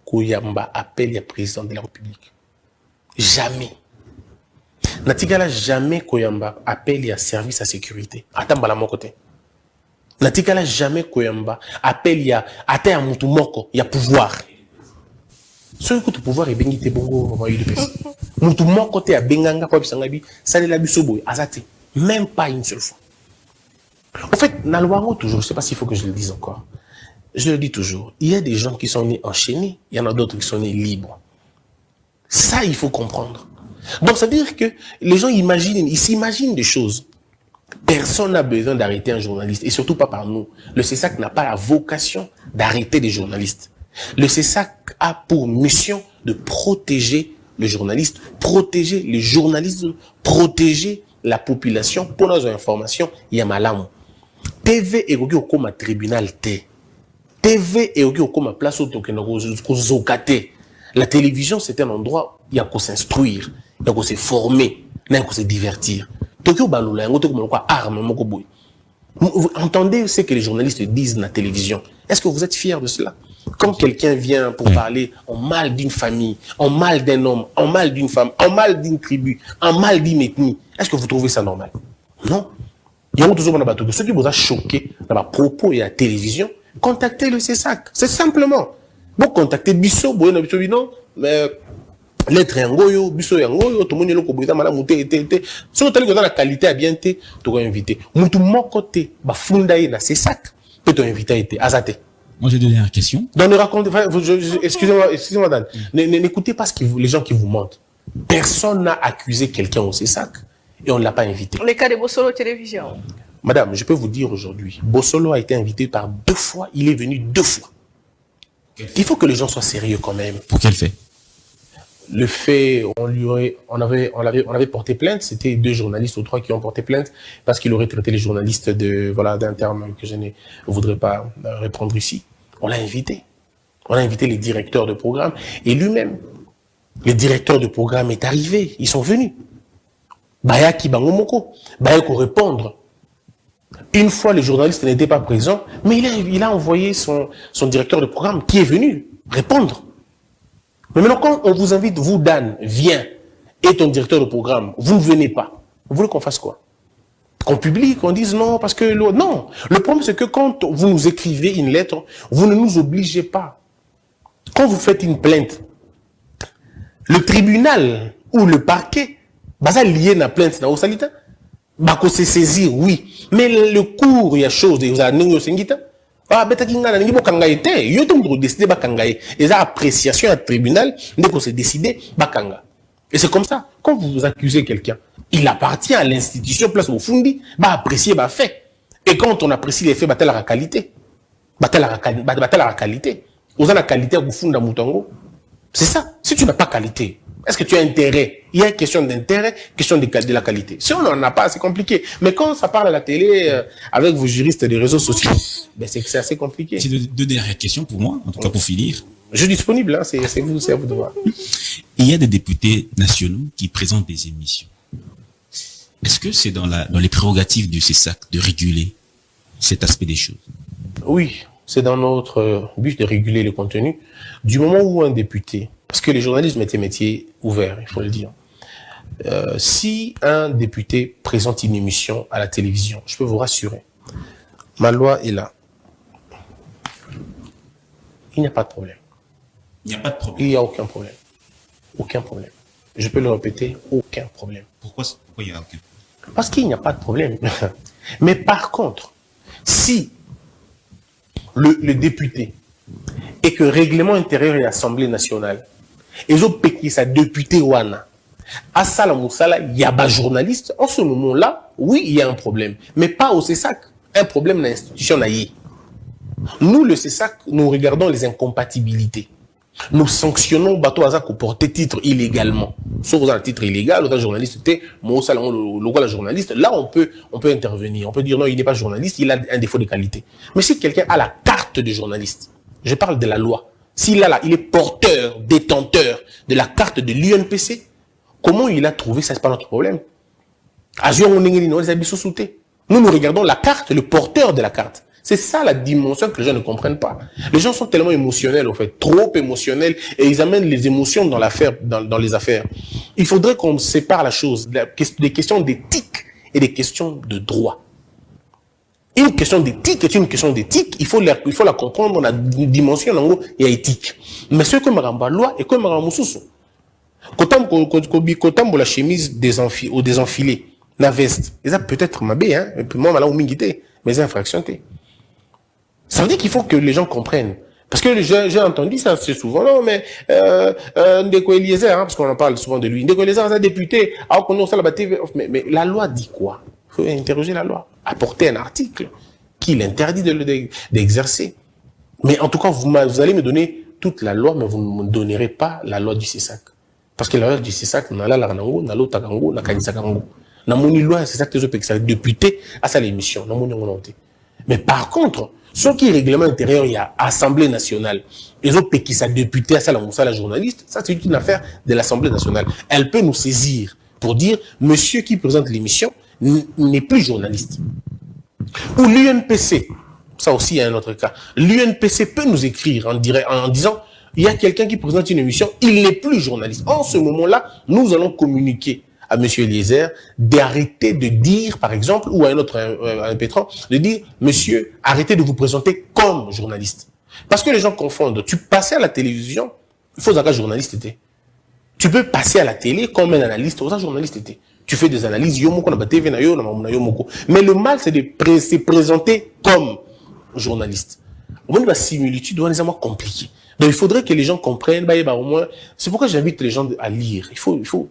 Kouyamba appelle le président de la République. Jamais. Natikala jamais Koyamba appelle le service à sécurité. Attends, à mon côté. Natikala jamais Koyamba appelle il y a atteint mutu moko, il y a pouvoir. Ce que tu pouvoir est bengi te bongo va y de pes. Mutu moko te a benganga kwa bisangabi, ça les la bisobo azate. Même pas une seule fois. En fait, na loi toujours, je sais pas s'il faut que je le dise encore. je le dis toujours, il y a des gens qui sont nés enchaînés, il y en a d'autres qui sont nés libres. Ça, il faut comprendre. Donc, ça veut dire que les gens imaginent, ils s'imaginent des choses. Personne n'a besoin d'arrêter un journaliste, et surtout pas par nous. Le CESAC n'a pas la vocation d'arrêter des journalistes. Le CESAC a pour mission de protéger le journaliste, protéger le journalisme, protéger la population pour nos informations. Il y a malam. TV est comme un tribunal T. TV est comme une place où la télévision, c'est un endroit où il y a qu'à s'instruire, il y a qu'à se former, il y a qu'à se divertir. Vous entendez ce que les journalistes disent dans la télévision. Est-ce que vous êtes fiers de cela? Quand quelqu'un vient pour parler en mal d'une famille, en mal d'un homme, en mal d'une femme, en mal d'une tribu, en mal d'une ethnie, est-ce que vous trouvez ça normal? Non. Il y a toujours ceux qui vous a choqué dans la propos et la télévision, contactez le CESAC. C'est simplement. Vous contactez Bisso, non, mais lettre yangoyo, Bisso yangoyo, tout le monde est là pour madame mouté. Si vous avez la qualité à bien été, tu vas inviter. Moutou mon côté, bah fundaï na CESAC, peut tu inviter à été azate. Moi, j'ai donné une question. Dans le raconte, excusez-moi, Dan. N'écoutez pas les gens qui vous mentent. Personne n'a accusé quelqu'un au CESAC et on ne l'a pas invité. Le cas de Bossolo Télévision. Madame, je peux vous dire aujourd'hui, Bossolo a été invité par 2 fois, il est venu 2 fois. Il faut que les gens soient sérieux quand même. Pour quel fait? Le fait, on avait porté plainte, c'était 2 journalistes ou 3 qui ont porté plainte parce qu'il aurait traité les journalistes d'un terme que je ne voudrais pas répondre ici. On l'a invité. On a invité les directeurs de programme et lui-même. Le directeur de programme est arrivé, ils sont venus. Baya Kibangomoko, Baya ko répondre. Une fois, le journaliste n'était pas présent, mais il a envoyé son directeur de programme qui est venu répondre. Mais maintenant, quand on vous invite, vous, Dan, viens, et ton directeur de programme, vous ne venez pas. Vous voulez qu'on fasse quoi? Qu'on publie, qu'on dise non, parce que... Non. Le problème, c'est que quand vous nous écrivez une lettre, vous ne nous obligez pas. Quand vous faites une plainte, le tribunal ou le parquet, ça lié na plainte, na osalita, qu'on se saisir, oui. Mais le cours, il y a chose, vous avez n'engo sengita. Ah, beta kinga na ningibo kanga ete, yo to mdro décider bakanga. Et ça appréciation à tribunal, dès qu'on s'est décidé bakanga. Et c'est comme ça. Quand vous accusez quelqu'un, il appartient à l'institution place au fundi, apprécier, fait. Et quand on apprécie les faits, la qualité. La qualité. Vous avez la qualité au funda mutango. C'est ça. Si tu n'as pas qualité, est-ce que tu as intérêt? Il y a une question d'intérêt, question de la qualité. Si on n'en a pas, c'est compliqué. Mais quand ça parle à la télé, avec vos juristes des réseaux sociaux, c'est assez compliqué. C'est 2 dernières questions pour moi, en tout cas pour finir. Je suis disponible, hein, c'est à vous de voir. Il y a des députés nationaux qui présentent des émissions. Est-ce que c'est dans les prérogatives du CESAC de réguler cet aspect des choses? Oui, c'est dans notre but de réguler le contenu. Du moment où un député, parce que le journalisme est un métier ouvert, il faut le dire. Si un député présente une émission à la télévision, je peux vous rassurer, ma loi est là. Il n'y a pas de problème. Il n'y a pas de problème. Il n'y a aucun problème. Aucun problème. Je peux le répéter, aucun problème. Pourquoi il n'y a aucun problème? Parce qu'il n'y a pas de problème. Mais par contre, si le député et que règlement intérieur et Assemblée nationale, et je peux sa député wana, à Salamoussala, il y a pas journaliste, en ce moment-là, oui, il y a un problème. Mais pas au CESAC. Un problème dans l'institution naïe. Nous, le CESAC, nous regardons les incompatibilités. Nous sanctionnons bateau à qui portait titre illégalement. Sauf dans un titre illégal, le journaliste était, le journaliste, là on peut intervenir. On peut dire non, il n'est pas journaliste, il a un défaut de qualité. Mais si quelqu'un a la carte de journaliste, je parle de la loi, s'il a là, il est porteur, détenteur de la carte de l'UNPC, comment il a trouvé ça, c'est pas notre problème. Nous, nous regardons la carte, le porteur de la carte. C'est ça la dimension que les gens ne comprennent pas. Les gens sont tellement émotionnels, en fait, trop émotionnels, et ils amènent les émotions dans l'affaire, dans les affaires. Il faudrait qu'on sépare la chose, des questions d'éthique et des questions de droit. Une question d'éthique est une question d'éthique, il faut la comprendre dans la dimension, en gros, il y a éthique. Mais ce que maramba loi et que maramba mususu. Kotam la chemise ou des enfilés, la veste, et ça peut-être mabé, hein, moi, malin ou mingité, mais c'est infraction, Ça veut dire qu'il faut que les gens comprennent. Parce que j'ai entendu ça assez souvent. Non, mais Ndeko Eliezer, parce qu'on en parle souvent de lui. Ndeko Eliezer, c'est un député. Alors qu'on a la TV. Mais la loi dit quoi? Il faut interroger la loi. Apporter un article qui l'interdit d'exercer. Mais en tout cas, vous allez me donner toute la loi, mais vous ne me donnerez pas la loi du CESAC. Parce que la loi du CESAC, n'a la ranango, n'a l'autre tagango, n'a kanisakango. N'a moni loi, c'est ça que je peux que ça député à sa l'émission. N'a moni volonté. Mais par contre, ce qui est règlement intérieur, il y a Assemblée nationale. Les autres qui sont députés à ça, la journaliste, ça c'est une affaire de l'Assemblée nationale. Elle peut nous saisir pour dire, monsieur qui présente l'émission n'est plus journaliste. Ou l'UNPC, ça aussi il y a un autre cas. L'UNPC peut nous écrire en disant, il y a quelqu'un qui présente une émission, il n'est plus journaliste. En ce moment-là, nous allons communiquer à M. Eliezer d'arrêter de dire, par exemple, ou à un autre un pétron, de dire, monsieur, arrêtez de vous présenter comme journaliste. Parce que les gens confondent. Tu passais à la télévision, il faut savoir journaliste était. Tu peux passer à la télé comme un analyste, ça journaliste était. Tu fais des analyses, mais le mal, c'est de se présenter comme journaliste. Au moins, la similitude doit nécessairement compliquée. Donc, il faudrait que les gens comprennent, au moins, c'est pourquoi j'invite les gens à lire. Il faut,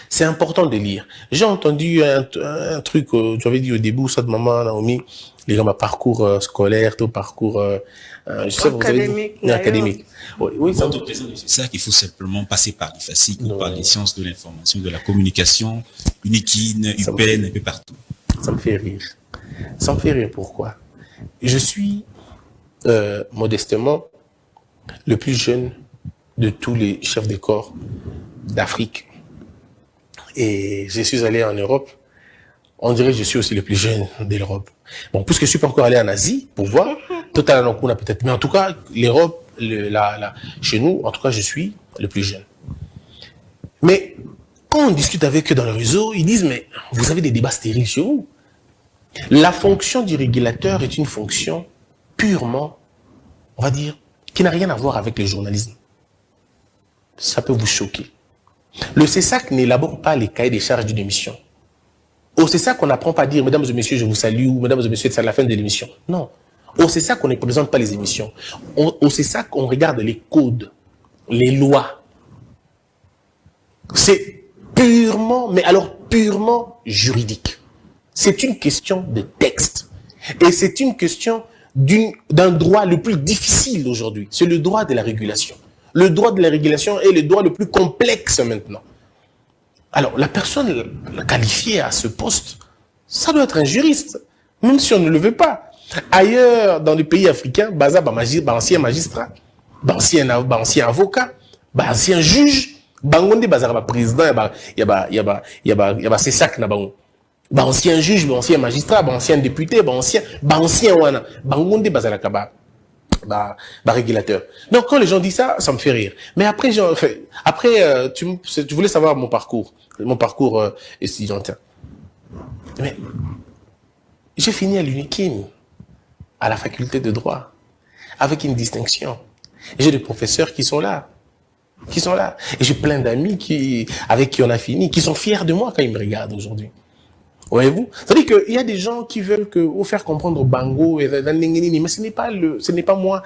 c'est important de lire. J'ai entendu un truc, tu avais dit au début, ça de maman, Naomi, les gens, parcours scolaire, tout parcours, je sais, vous avez dit, académique. Oui, c'est ça qu'il faut simplement passer par l'IFASIC ou par les sciences de l'information, de la communication, UNIKIN, UPEN, un peu partout. Ça me fait rire. Ça me fait rire, pourquoi? Je suis, modestement, le plus jeune de tous les chefs de corps d'Afrique. Et je suis allé en Europe. On dirait que je suis aussi le plus jeune de l'Europe. Bon, puisque je suis pas encore allé en Asie pour voir, totalement peut-être. Mais en tout cas, l'Europe, chez nous, en tout cas, je suis le plus jeune. Mais quand on discute avec eux dans le réseau, ils disent, mais vous avez des débats stériles chez vous. La fonction du régulateur est une fonction purement, on va dire, qui n'a rien à voir avec le journalisme. Ça peut vous choquer. Le CESAC n'élabore pas les cahiers des charges d'une émission. Au CESAC, on n'apprend pas à dire, mesdames et messieurs, je vous salue, ou mesdames et messieurs, c'est la fin de l'émission. Non. Au CESAC, on ne présente pas les émissions. Au CESAC, on regarde les codes, les lois. C'est purement, mais alors purement juridique. C'est une question de texte. Et c'est une question d'un droit le plus difficile aujourd'hui. C'est le droit de la régulation. Le droit de la régulation est le droit le plus complexe maintenant. Alors, la personne qualifiée à ce poste, ça doit être un juriste, même si on ne le veut pas. Ailleurs, dans les pays africains, ancien magistrat, ancien avocat, ancien juge, président, il y a CESAC, ancien juge, ancien magistrat, ancien député, ancien wana, régulateur. Donc quand les gens disent ça, ça me fait rire. Mais après, tu voulais savoir mon parcours étudiantin. Mais j'ai fini à l'UNIKIN, à la faculté de droit, avec une distinction. J'ai des professeurs qui sont là. Et j'ai plein d'amis avec qui on a fini, qui sont fiers de moi quand ils me regardent aujourd'hui. Voyez-vous? C'est-à-dire qu'il y a des gens qui veulent vous faire comprendre Bango et mais ce n'est pas moi,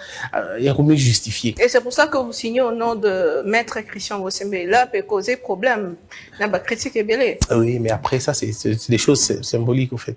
il y a combien justifié. Et c'est pour ça que vous signez au nom de Maître Christian Bosembe. Là, peut causer problème. Là, critique est belé. Oui, mais après ça, c'est des choses symboliques, en fait.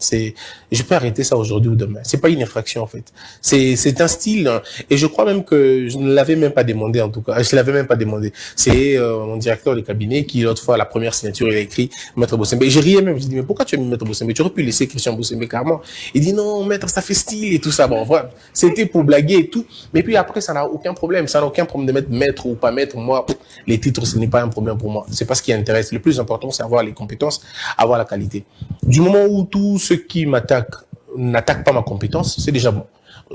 Je peux arrêter ça aujourd'hui ou demain. C'est pas une infraction, en fait. C'est un style, et je crois même que je ne l'avais même pas demandé, en tout cas. Je l'avais même pas demandé. C'est mon directeur de cabinet qui, l'autre fois, la première signature, il a écrit Maître Bosembe. Et j'ai riais même, je dis, mais pourquoi tu as mis Maître Bosembe? Tu aurais pu laisser Christian Bosembe carrément. Il dit non, maître, ça fait style et tout ça. Bon, voilà. C'était pour blaguer et tout. Mais puis après, ça n'a aucun problème. Ça n'a aucun problème de mettre maître ou pas maître. Moi, les titres, ce n'est pas un problème pour moi. C'est pas ce qui intéresse. Le plus important, c'est avoir les compétences, avoir la qualité. Du moment où tous ceux qui m'attaquent n'attaquent pas ma compétence, c'est déjà bon.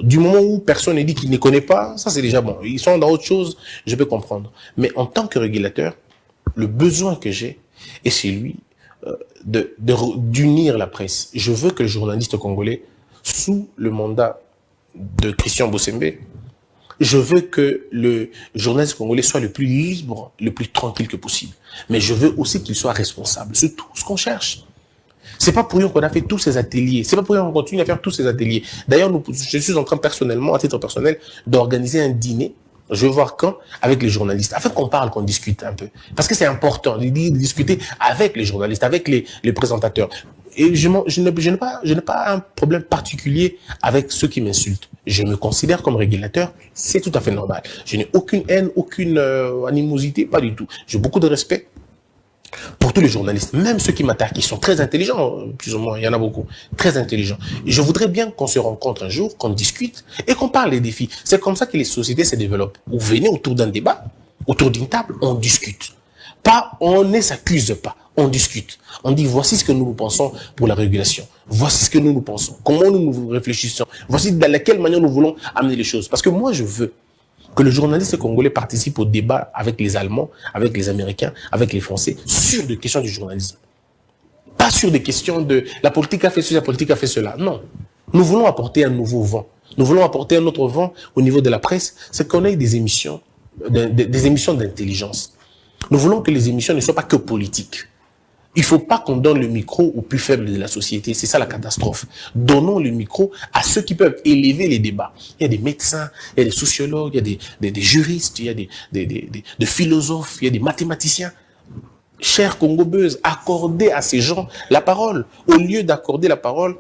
Du moment où personne ne dit qu'il ne connaît pas, ça c'est déjà bon. Ils sont dans autre chose, je peux comprendre. Mais en tant que régulateur, le besoin que j'ai est celui d'unir la presse. Je veux que le journaliste congolais, sous le mandat de Christian Bosembe, je veux que le journaliste congolais soit le plus libre, le plus tranquille que possible. Mais je veux aussi qu'il soit responsable. C'est tout ce qu'on cherche. C'est pas pour rien qu'on a fait tous ces ateliers. C'est pas pour rien qu'on continue à faire tous ces ateliers. D'ailleurs, je suis en train personnellement, à titre personnel, d'organiser un dîner. Je vais voir quand, avec les journalistes, afin qu'on parle, qu'on discute un peu. Parce que c'est important de discuter avec les journalistes, avec les présentateurs. Et je n'ai pas un problème particulier avec ceux qui m'insultent. Je me considère comme régulateur, c'est tout à fait normal. Je n'ai aucune haine, aucune animosité, pas du tout. J'ai beaucoup de respect pour tous les journalistes, même ceux qui m'attaquent, ils sont très intelligents, plus ou moins, il y en a beaucoup, très intelligents. Et je voudrais bien qu'on se rencontre un jour, qu'on discute et qu'on parle des défis. C'est comme ça que les sociétés se développent. Vous venez autour d'un débat, autour d'une table, on discute. Pas, on ne s'accuse pas, on discute. On dit, voici ce que nous pensons pour la régulation. Voici ce que nous pensons. Comment nous réfléchissons. Voici dans laquelle manière nous voulons amener les choses. Parce que moi, je veux que le journaliste congolais participe au débat avec les Allemands, avec les Américains, avec les Français, sur des questions du journalisme. Pas sur des questions de la politique a fait ceci, la politique a fait cela. Non. Nous voulons apporter un nouveau vent. Nous voulons apporter un autre vent au niveau de la presse, c'est qu'on ait des émissions d'intelligence. Nous voulons que les émissions ne soient pas que politiques. Il ne faut pas qu'on donne le micro aux plus faibles de la société. C'est ça la catastrophe. Donnons le micro à ceux qui peuvent élever les débats. Il y a des médecins, il y a des sociologues, il y a des juristes, il y a des philosophes, il y a des mathématiciens. Chers Congobeuses, accordez à ces gens la parole, au lieu d'accorder la parole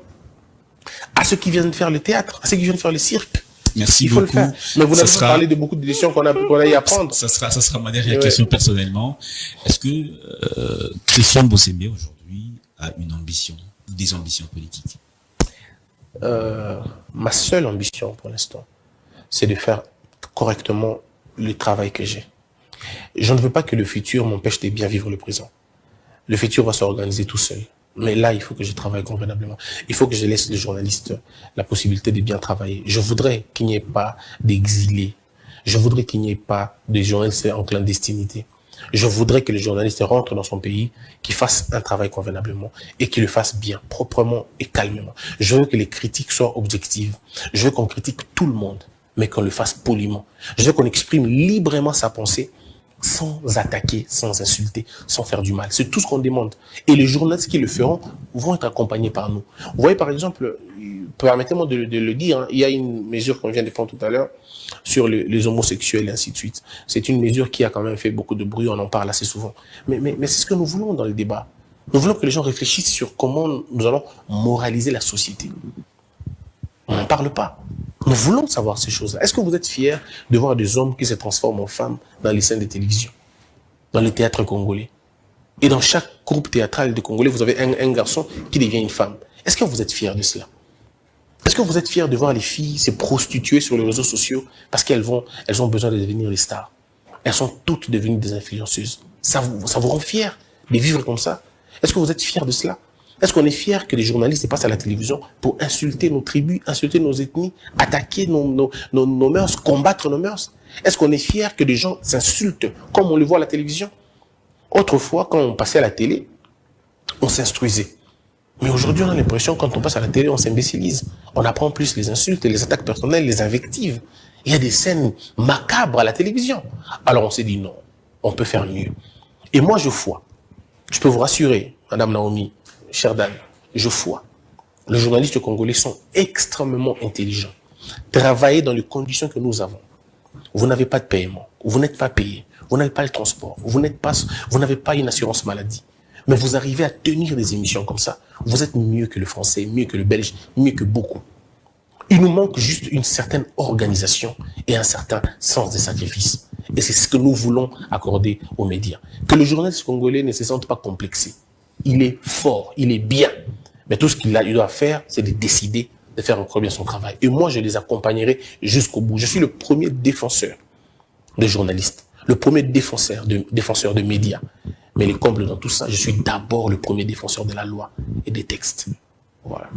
à ceux qui viennent faire le théâtre, à ceux qui viennent faire le cirque. Merci Il faut beaucoup. le faire. Mais vous n'avez pas parlé de beaucoup de décisions qu'on a eu à prendre. Ça sera ma dernière question personnellement. Est-ce que Christian Bossembe aujourd'hui a une ambition, des ambitions politiques? Ma seule ambition pour l'instant, c'est de faire correctement le travail que j'ai. Je ne veux pas que le futur m'empêche de bien vivre le présent. Le futur va s'organiser tout seul. Mais là, il faut que je travaille convenablement. Il faut que je laisse les journalistes la possibilité de bien travailler. Je voudrais qu'il n'y ait pas d'exilés. Je voudrais qu'il n'y ait pas de journalistes en clandestinité. Je voudrais que les journalistes rentrent dans son pays, qu'ils fassent un travail convenablement et qu'ils le fassent bien, proprement et calmement. Je veux que les critiques soient objectives. Je veux qu'on critique tout le monde, mais qu'on le fasse poliment. Je veux qu'on exprime librement sa pensée sans attaquer, sans insulter, sans faire du mal. C'est tout ce qu'on demande. Et les journalistes qui le feront vont être accompagnés par nous. Vous voyez, par exemple, permettez-moi de le dire, hein, il y a une mesure qu'on vient de prendre tout à l'heure sur les homosexuels et ainsi de suite. C'est une mesure qui a quand même fait beaucoup de bruit, on en parle assez souvent. Mais c'est ce que nous voulons dans le débat. Nous voulons que les gens réfléchissent sur comment nous allons moraliser la société. On n'en parle pas. Nous voulons savoir ces choses-là. Est-ce que vous êtes fiers de voir des hommes qui se transforment en femmes dans les scènes de télévision, dans le théâtre congolais? Et dans chaque groupe théâtral de Congolais, vous avez un garçon qui devient une femme. Est-ce que vous êtes fiers de cela? Est-ce que vous êtes fiers de voir les filles se prostituer sur les réseaux sociaux parce qu'elles ont besoin de devenir des stars? Elles sont toutes devenues des influenceuses. Ça vous rend fiers de vivre comme ça? Est-ce que vous êtes fiers de cela? Est-ce qu'on est fiers que les journalistes passent à la télévision pour insulter nos tribus, insulter nos ethnies, attaquer nos mœurs, combattre nos mœurs? Est-ce qu'on est fiers que des gens s'insultent comme on le voit à la télévision? Autrefois, quand on passait à la télé, on s'instruisait. Mais aujourd'hui, on a l'impression, quand on passe à la télé, on s'imbécilise. On apprend plus les insultes, les attaques personnelles, les invectives. Il y a des scènes macabres à la télévision. Alors on s'est dit non, on peut faire mieux. Et moi, je foi. Je peux vous rassurer, Madame Naomi, chère dame, je foi. Les journalistes congolais sont extrêmement intelligents. Travaillez dans les conditions que nous avons. Vous n'avez pas de paiement, vous n'êtes pas payé, vous n'avez pas le transport, vous n'avez pas une assurance maladie. Mais vous arrivez à tenir des émissions comme ça. Vous êtes mieux que le français, mieux que le belge, mieux que beaucoup. Il nous manque juste une certaine organisation et un certain sens des sacrifices. Et c'est ce que nous voulons accorder aux médias. Que le journaliste congolais ne se sente pas complexé. Il est fort, il est bien. Mais tout ce qu'il doit faire, c'est de décider de faire encore bien son travail. Et moi, je les accompagnerai jusqu'au bout. Je suis le premier défenseur de journalistes, le premier défenseur de médias. Mais les combles dans tout ça, je suis d'abord le premier défenseur de la loi et des textes. Voilà.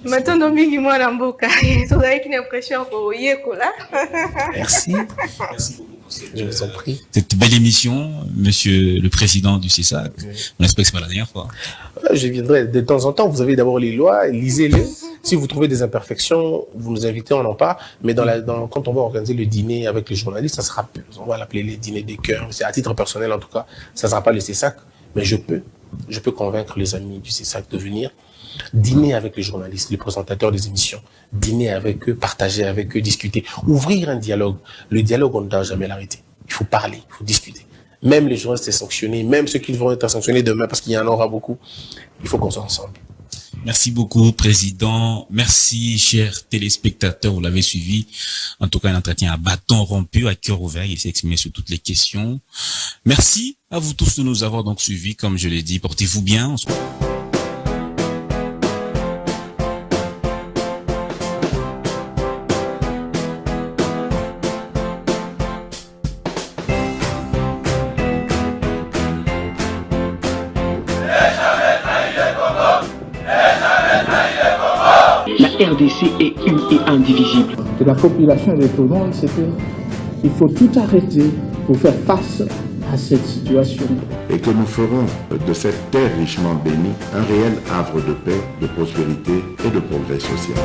Maintenant, mingi mwana mboka. Tozali une impression ko yekola. Merci. Merci beaucoup. Je vous en prie. Cette belle émission, Monsieur le Président du CESAC. On espère que c'est pas la dernière fois. Je viendrai de temps en temps. Vous avez d'abord les lois, lisez-les. Si vous trouvez des imperfections, vous nous invitez, on en parle. Mais quand on va organiser le dîner avec les journalistes, ça sera, on va l'appeler les dîners des cœurs. C'est à titre personnel en tout cas. Ça sera pas le CESAC, mais je peux je peux convaincre les amis du CESAC de venir dîner avec les journalistes, les présentateurs des émissions, dîner avec eux, partager avec eux, discuter, ouvrir un dialogue. Le dialogue, on ne doit jamais l'arrêter. Il faut parler, il faut discuter. Même les journalistes sanctionnés, même ceux qui vont être sanctionnés demain parce qu'il y en aura beaucoup, il faut qu'on soit ensemble. Merci beaucoup, Président. Merci, chers téléspectateurs. Vous l'avez suivi. En tout cas, un entretien à bâton rompu, à cœur ouvert. Il s'est exprimé sur toutes les questions. Merci à vous tous de nous avoir donc suivis. Comme je l'ai dit, portez-vous bien. La RDC est une et indivisible. De la population et de tout le monde, c'est qu'il faut tout arrêter pour faire face à cette situation. Et que nous ferons de cette terre richement bénie un réel havre de paix, de prospérité et de progrès social.